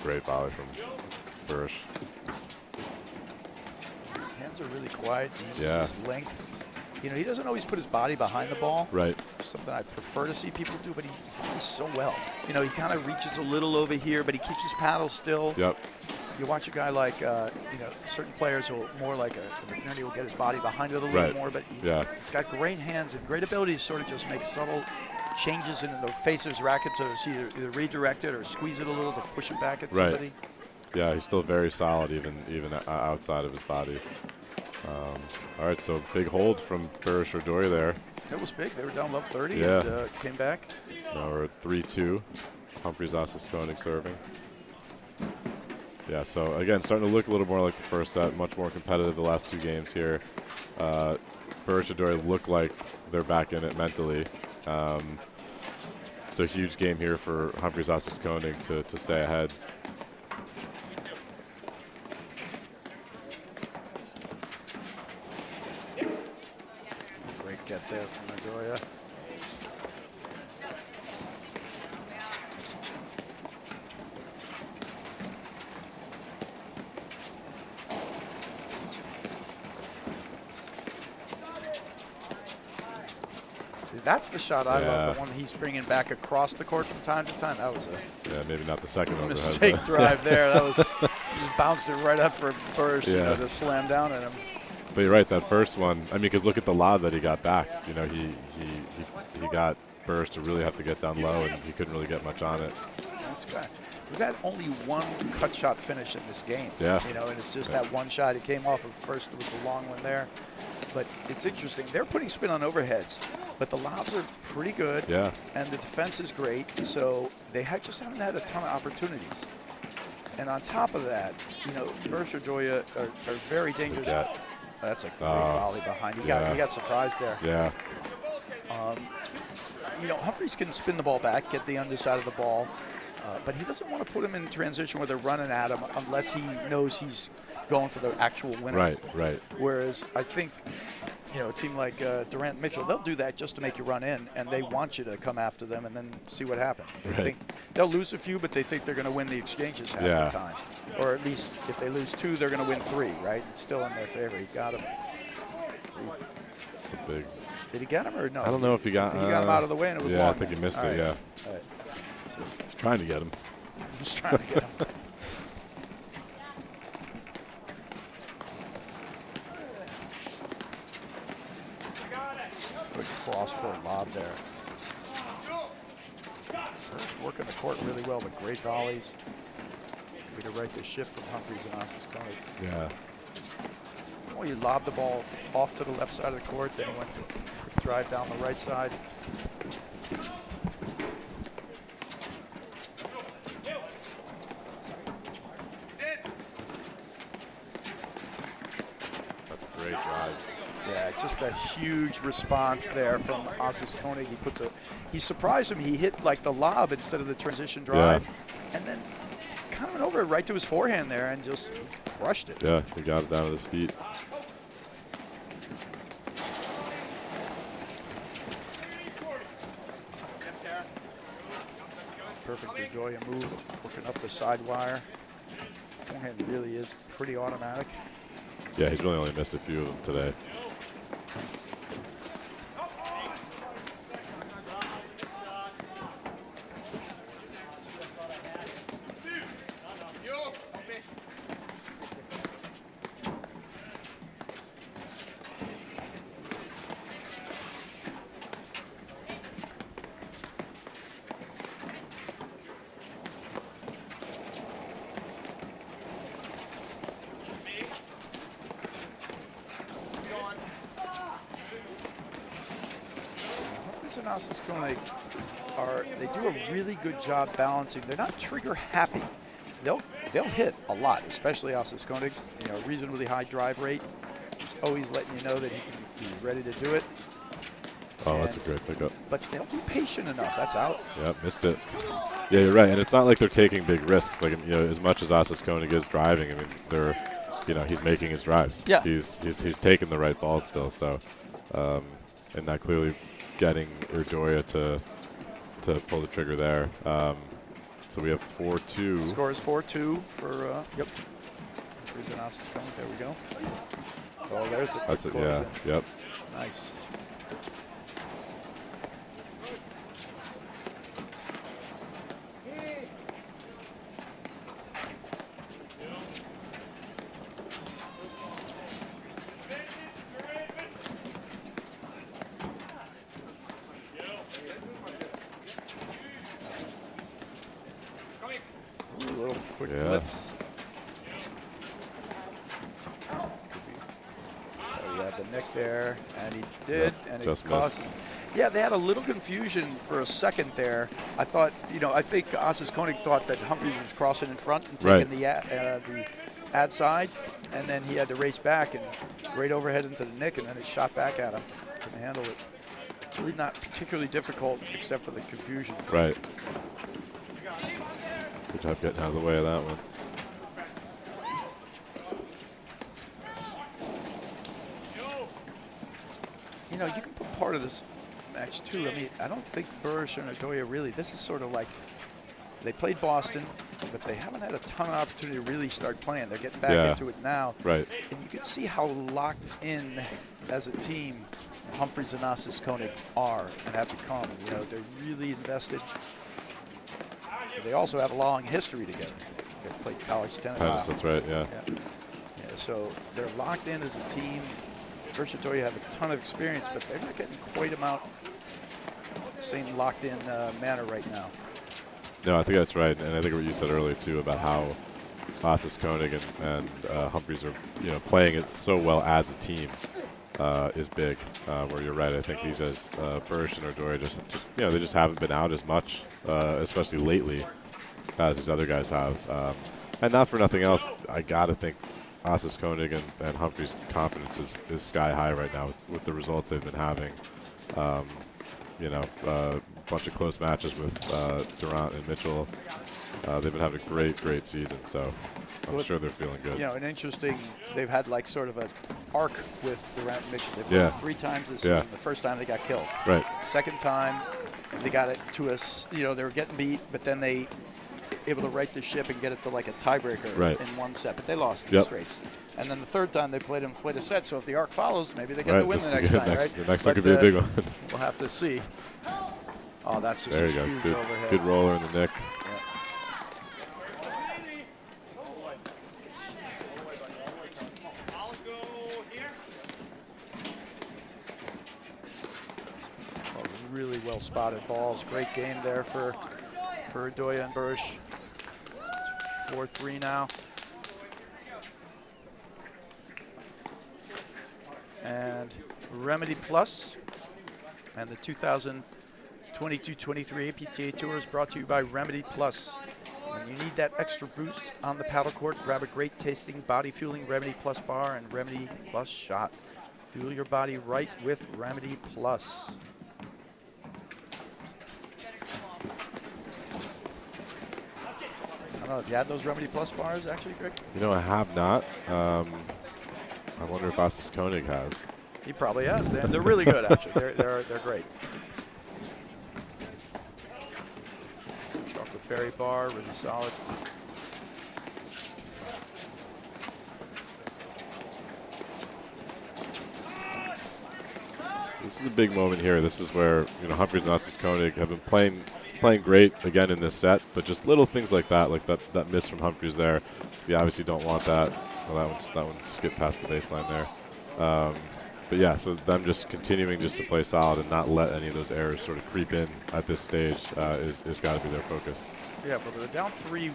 Great volley from Burrish. His hands are really quiet. He Yeah. uses his length. You know, he doesn't always put his body behind the ball. Right. Something I prefer to see people do, but he volleys so well. You know, he kind of reaches a little over here, but he keeps his paddle still. Yep. You watch a guy like, you know, certain players will more like a McNerney will get his body behind it a little more, but he's got great hands and great ability to sort of just make subtle changes in the face of his racket to either redirect it or squeeze it a little to push it back at somebody. Right. Yeah, he's still very solid even outside of his body. All right, so big hold from Burrish Odoria there. That was big. They were down love 30 Yeah. and came back. Now we're at 3-2. Humphreys Assis Koenig serving. Yeah, so again, starting to look a little more like the first set, much more competitive the last two games here. Burrish Odoria look like they're back in it mentally. So huge game here for Humphreys Assis Koenig to stay ahead. Great get there from Odoria. See, that's the shot I love, the one he's bringing back across the court from time to time. That was a maybe not the second overhead. mistake drive there. That was just bounced it right up for Burrish to slam down at him. But you're right, that first one. I mean, because look at the lob that he got back. You know, he got Burrish to really have to get down low, and he couldn't really get much on it. That's good. We've had only one cut shot finish in this game. Yeah. You know, and it's just that one shot. It came off of first. It was a long one there. But it's interesting. They're putting spin on overheads, but the lobs are pretty good. Yeah. And the defense is great. So they just haven't had a ton of opportunities. And on top of that, you know, Burrish Odoria are very dangerous. That's a great volley behind. He got surprised there. Yeah. You know, Humphreys can spin the ball back, get the underside of the ball, but he doesn't want to put him in transition where they're running at him unless he knows he's going for the actual winner. Right. Whereas I think, you know, a team like Durant and Mitchell, they'll do that just to make you run in, and they want you to come after them and then see what happens. They think they'll lose a few, but they think they're going to win the exchanges half the time. Or at least if they lose 2, they're going to win 3, right? It's still in their favor. He got him. It's a big. Did he get him or no? I don't know if he got. He got him out of the way and it was long. I think he missed it. Yeah. All right. So he's trying to get him. He's trying to get him. Good cross-court lob there. Burrish working the court really well, but great volleys. Way to right the ship from Humphreys and Assis Koenig. Yeah. Well, you lobbed the ball off to the left side of the court, then he went to drive down the right side. That's a great drive. Yeah, just a huge response there from Asis Koenig. He surprised him. He hit like the lob instead of the transition drive, and then kind of went over right to his forehand there and just crushed it. Yeah, he got it down to his feet. Perfect Udoya move, working up the side wire. Forehand really is pretty automatic. Yeah, he's really only missed a few of them today. And Asis Koenig they do a really good job balancing. They're not trigger happy. They'll hit a lot, especially Asis Koenig. You know, reasonably high drive rate. He's always letting you know that he can be ready to do it. Oh, that's a great pickup. But they'll be patient enough. That's out. Yeah, missed it. Yeah, you're right. And it's not like they're taking big risks. Like, you know, as much as Asis Koenig is driving, I mean, they're, you know, he's making his drives. Yeah. He's taking the right balls still. So, and that clearly getting Udoya to pull the trigger there. So we have 4-2. Score is 4-2 for yep. Here's an Asis Koenig. There we go. Oh, there's the That's it. close Yeah. in. Yep. Nice. Ooh, a little quick blitz. So he had the nick there, and he did, and it cost. Yeah, they had a little confusion for a second there. I thought, you know, I think Asis Koenig thought that Humphries was crossing in front and taking the ad side, and then he had to race back and right overhead into the nick, and then it shot back at him. Couldn't handle it. Really not particularly difficult except for the confusion. Right. Good job getting out of the way of that one. You know, you can put part of this match too. I mean, I don't think Burrish and Udoya really, this is sort of like, they played Boston, but they haven't had a ton of opportunity to really start playing. They're getting back into it now. Right. And you can see how locked in as a team Humphries and Asis Koenig are and have become. You know, they're really invested. They also have a long history together. They played college tennis. That's right, yeah. So they're locked in as a team. Burrish and Udoya have a ton of experience, but they're not getting quite the same locked in manner right now. No, I think that's right, and I think what you said earlier too about how Asis Koenig and Humphries are, you know, playing it so well as a team is big. Where you're right, I think these guys, Burrish and Udoya, just you know, they just haven't been out as much, especially lately, as these other guys have. And not for nothing else, I gotta think Asis Koenig and Humphries' confidence is sky high right now with the results they've been having. You know, a bunch of close matches with Durant and Mitchell. They've been having a great season, so I'm sure they're feeling good. You know, an interesting, they've had like sort of an arc with Durant and Mitchell. They've won 3 times this season. The first time they got killed. Right. Second time, they got it to us, you know, they were getting beat, but then they able to right the ship and get it to like a tiebreaker in 1 set, but they lost in straights. And then the third time they played a set, so if the arc follows, maybe they get the win the next time, right? The next one could be a big one. We'll have to see. Oh, that's just there a you huge go. overhead. Good roller in the nick. Really well spotted balls. Great game there for Udoya and Burrish. It's 4-3 now. And Remedy Plus and the 2000 22-23 APTA Tour is brought to you by Remedy Plus. When you need that extra boost on the paddle court, grab a great tasting, body fueling Remedy Plus bar and Remedy Plus shot. Fuel your body right with Remedy Plus. I don't know if you had those Remedy Plus bars actually, Greg? You know, I have not. I wonder if Ossis Koenig has. He probably has. They're really good, actually. They're great. Chocolate berry bar, really solid. This is a big moment here. This is where, you know, Humphries and Ossis Koenig have been playing great again in this set, but just little things like that miss from Humphries there. You obviously don't want that. Well, that one skipped past the baseline there. But yeah, so them just continuing just to play solid and not let any of those errors sort of creep in at this stage is got to be their focus. Yeah, but they were down 3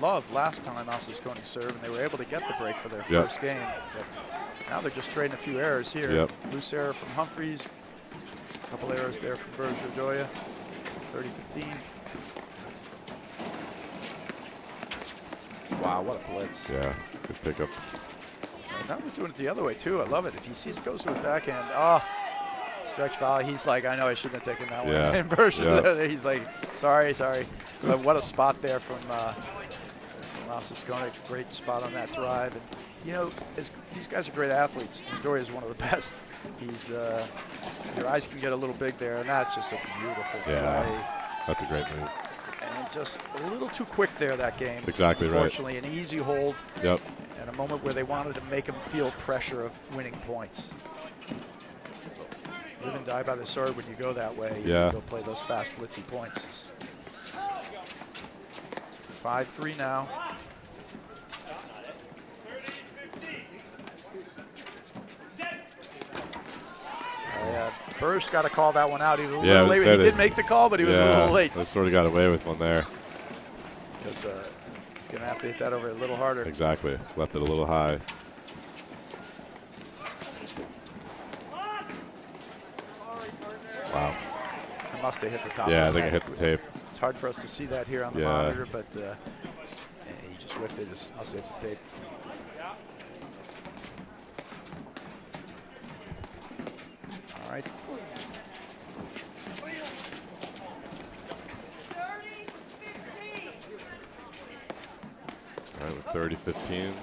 love last time Ossis Koenig served, and they were able to get the break for their first game. But now they're just trading a few errors here. Yep. Loose error from Humphries, a couple errors there from Berger-Doya, 30-15. Wow, what a blitz. Yeah, good pickup. And now we're doing it the other way, too. I love it. If he sees it goes to his backhand, stretch volley. He's like, I know I shouldn't have taken that one. And Berger, he's like, sorry. But what a spot there from Ossis Koenig. Great spot on that drive. And, you know, these guys are great athletes. And Doria is one of the best. He's, your eyes can get a little big there, and that's just a beautiful play. That's a great move. And just a little too quick there that game. Exactly right. Unfortunately, an easy hold. Yep. And a moment where they wanted to make him feel pressure of winning points. Live and die by the sword when you go that way. Yeah. You go play those fast blitzy points. So 5-3 now. Burris got to call that one out. He was a little late. He did make the call, but he was a little late. They sort of got away with one there. Because he's going to have to hit that over a little harder. Exactly. Left it a little high. Wow. It must have hit the top. Yeah, I think it hit the tape. It's hard for us to see that here on the monitor, but he just whiffed it. Just must have hit the tape. All right. 30-15.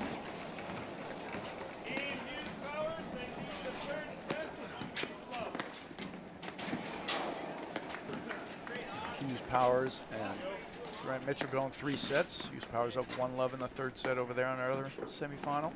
Hughes Powers and Grant Mitchell going 3 sets. Hughes Powers up 1-love in the 3rd set over there on our other semifinal.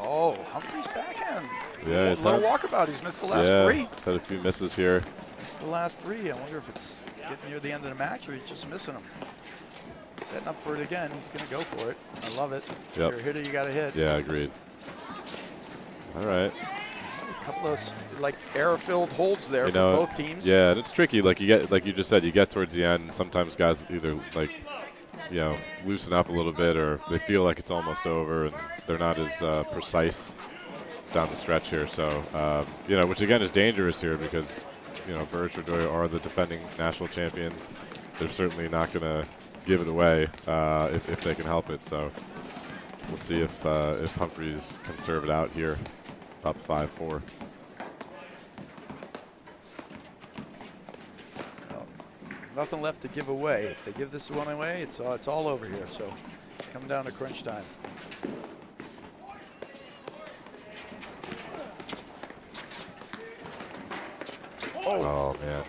Oh, Humphries backhand. Yeah, he's a little walkabout. He's missed the last 3. He's had a few misses here. Missed the last 3. I wonder if it's getting near the end of the match or he's just missing them. He's setting up for it again. He's going to go for it. I love it. If you're a hitter, you got to hit. Yeah, agreed. All right. A couple of like error-filled holds there for both teams. Yeah, and it's tricky. Like you just said, you get towards the end, and sometimes guys either loosen up a little bit, or they feel like it's almost over, and they're not as precise down the stretch here. So, which again is dangerous here because, Berger-Doya are the defending national champions. They're certainly not going to give it away if they can help it. So we'll see if Humphries can serve it out here, up 5-4. Nothing left to give away. If they give this one away, it's all over here. So coming down to crunch time. Oh man.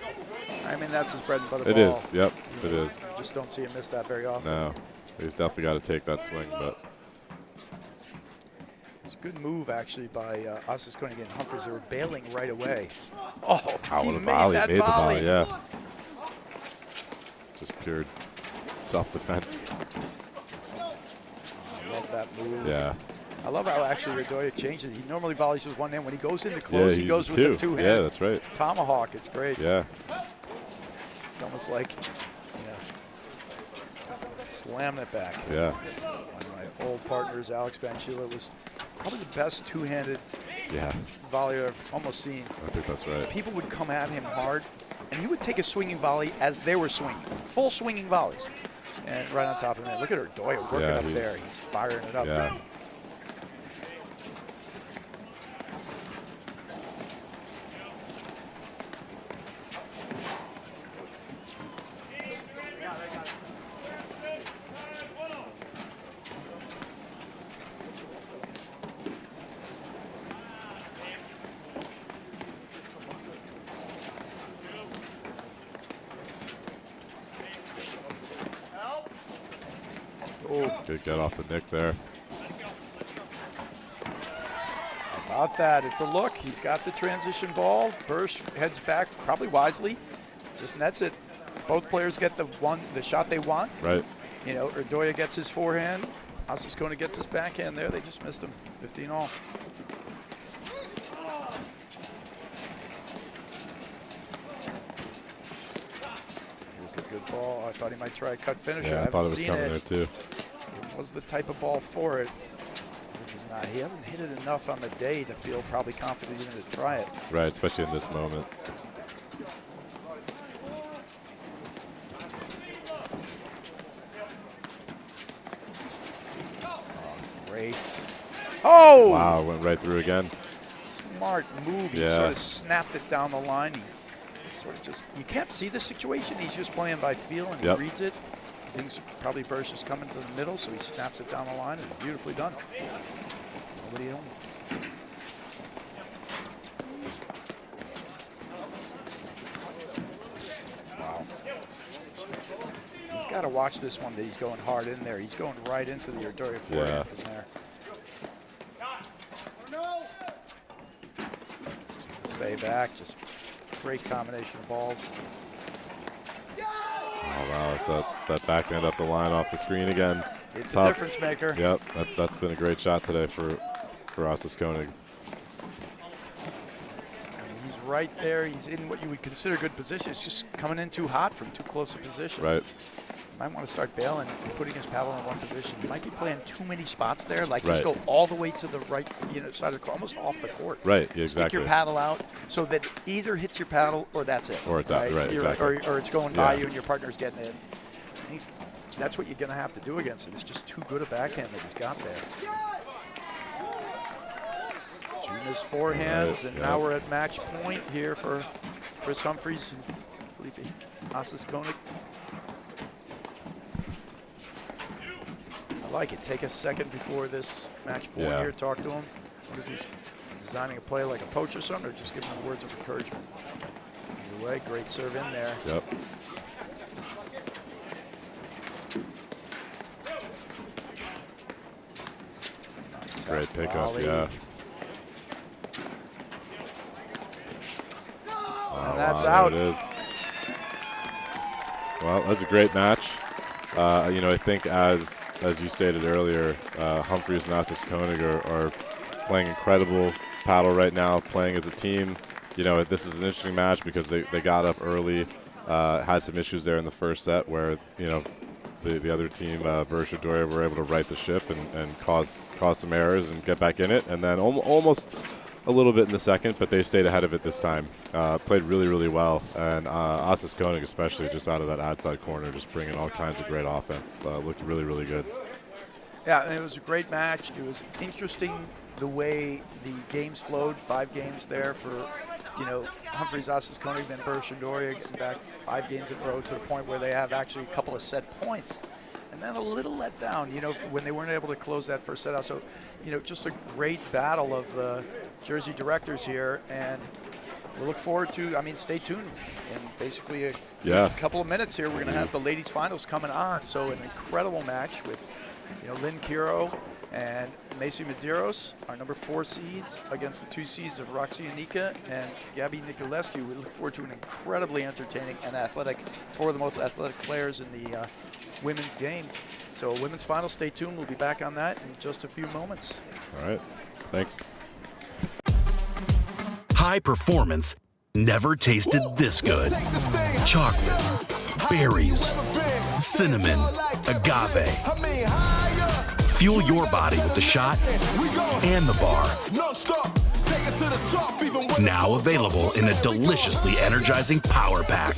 I mean, that's his bread and butter It ball. is. Yep, it is. You just don't see him miss that very often. No, he's definitely got to take that swing, but. It's a good move, actually, by Ossis Koenig and Humphries. They were bailing right away. Oh, he made that volley. Yeah. Just pure self-defense. I love that move. Yeah. I love how actually Ardoya changes. He normally volleys with one hand. When he goes into close, he goes with the two-hand. Yeah, that's right. Tomahawk. It's great. Yeah. It's almost like, just slamming it back. Yeah. One of my old partners, Alex Banchila, was probably the best two-handed volleyer I've almost seen. I think that's right. People would come at him hard, and he would take a swinging volley as they were swinging. Full swinging volleys. And right on top of him. Look at Ardoya working up there. He's firing it up. Yeah. Good get off the nick there. How about that? It's a look. He's got the transition ball. Bursch heads back, probably wisely. Just nets it. Both players get the shot they want. Right. Ardoya gets his forehand. Asascona gets his backhand there. They just missed him. 15-all. Here's a good ball. I thought he might try a cut finisher. Yeah, I thought it was coming there too. It was the type of ball for it. If he's not, he hasn't hit it enough on the day to feel probably confident even to try it. Right, especially in this moment. Oh, great. Oh! Wow, went right through again. Smart move. He sort of snapped it down the line. He sort of just, you can't see the situation. He's just playing by feel, and he reads it. He thinks probably Bursch is coming to the middle, so he snaps it down the line, and beautifully done. Nobody home. Wow. He's got to watch this one that he's going hard in there. He's going right into the Ardoya forehand from there. Just gonna stay back. Just great combination of balls. Oh, wow, so that backhand up the line off the screen again. It's a difference maker. Yep, that's been a great shot today for Asas-Koenig. He's right there. He's in what you would consider good position. It's just coming in too hot from too close a position. Right. Might want to start bailing and putting his paddle in one position. He might be playing too many spots there. Like just go all the way to the right side of the court, almost off the court. Right, exactly. Stick your paddle out so that either hits your paddle or that's it. Or it's out, right, exactly. Or it's going by you and your partner's getting it. I think that's what you're going to have to do against it. It's just too good a backhand that he's got there. Juna's forehands, and now we're at match point here for Chris Humphreys and Felipe Asas-Koenig. I like it. Take a second before this match point here. Talk to him. What if he's designing a play like a poach or something, or just giving him words of encouragement? Either way, great serve in there. Yep. Nice great pickup, volley. And that's out. There it is. Well, that's a great match. I think as you stated earlier, Humphreys and Asas-Koenig are playing incredible paddle right now, playing as a team. This is an interesting match because they got up early, had some issues there in the first set where, the other team, Bursch and Ardoya, were able to right the ship and cause some errors and get back in it. And then almost a little bit in the second, but they stayed ahead of it this time. Played really, really well. And Asas-Koenig, especially just out of that outside corner, just bringing all kinds of great offense. Looked really, really good. Yeah, and it was a great match. It was interesting the way the games flowed. 5 games there for, Humphreys, Asas-Koenig, then Bursch and Ardoya getting back 5 games in a row to the point where they have actually a couple of set points. And then a little let down, when they weren't able to close that first set out. So, just a great battle of the Jersey directors here. And we'll look forward to, stay tuned. In basically a couple of minutes here, we're going to have the ladies finals coming on. So an incredible match with Lynn Kiro and Macy Medeiros, our number 4 seeds, against the 2 seeds of Roxy Anika and Gabby Nicolescu. We look forward to an incredibly entertaining and athletic, 4 of the most athletic players in the women's game. So women's final, stay tuned. We'll be back on that in just a few moments. All right, thanks. High performance never tasted this good. Chocolate, berries, cinnamon, agave. Fuel your body with the shot and the bar. Now available in a deliciously energizing power pack.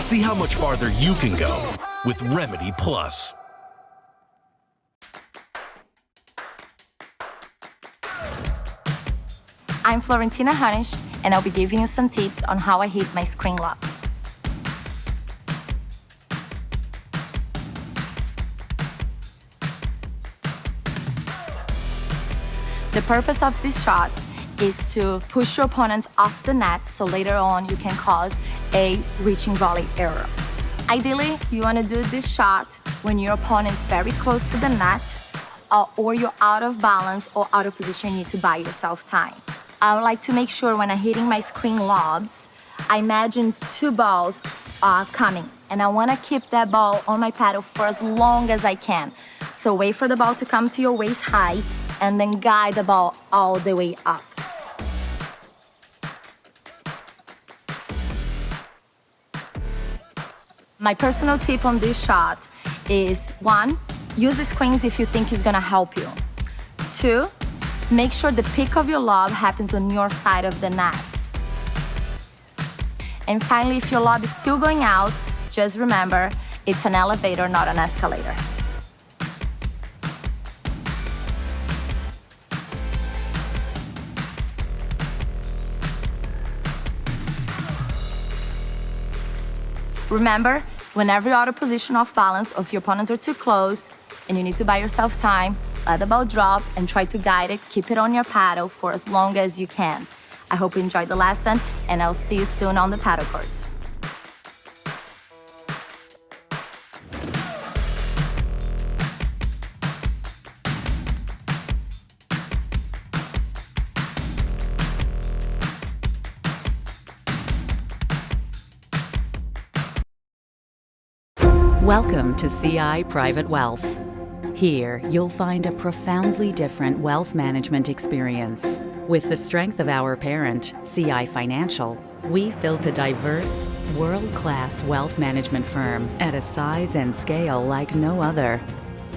See how much farther you can go with Remedy Plus. I'm Florentina Hanisch, and I'll be giving you some tips on how I hit my screen lobs. The purpose of this shot is to push your opponents off the net so later on you can cause a reaching volley error. Ideally, you want to do this shot when your opponent's very close to the net or you're out of balance or out of position, you need to buy yourself time. I would like to make sure when I'm hitting my screen lobs, I imagine 2 balls are coming and I want to keep that ball on my paddle for as long as I can. So wait for the ball to come to your waist high and then guide the ball all the way up. My personal tip on this shot is 1, use the screens if you think it's gonna help you. 2, make sure the pick of your lob happens on your side of the net. And finally, if your lob is still going out, just remember, it's an elevator, not an escalator. Remember, whenever you're out of position, off balance, or if your opponents are too close and you need to buy yourself time, let the ball drop and try to guide it, keep it on your paddle for as long as you can. I hope you enjoyed the lesson, and I'll see you soon on the paddle courts. Welcome to CI Private Wealth. Here, you'll find a profoundly different wealth management experience. With the strength of our parent, CI Financial, we've built a diverse, world-class wealth management firm at a size and scale like no other.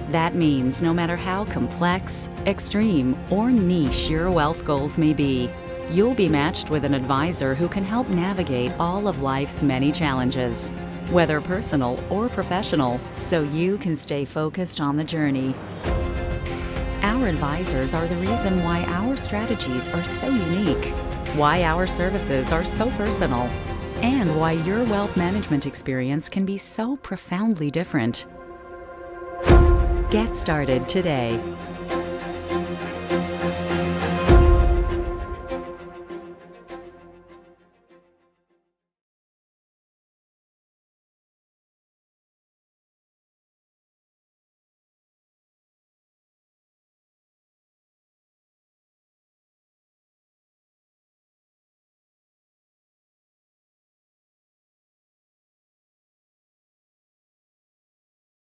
That means no matter how complex, extreme, or niche your wealth goals may be, you'll be matched with an advisor who can help navigate all of life's many challenges, whether personal or professional, so you can stay focused on the journey. Our advisors are the reason why our strategies are so unique, why our services are so personal, and why your wealth management experience can be so profoundly different. Get started today.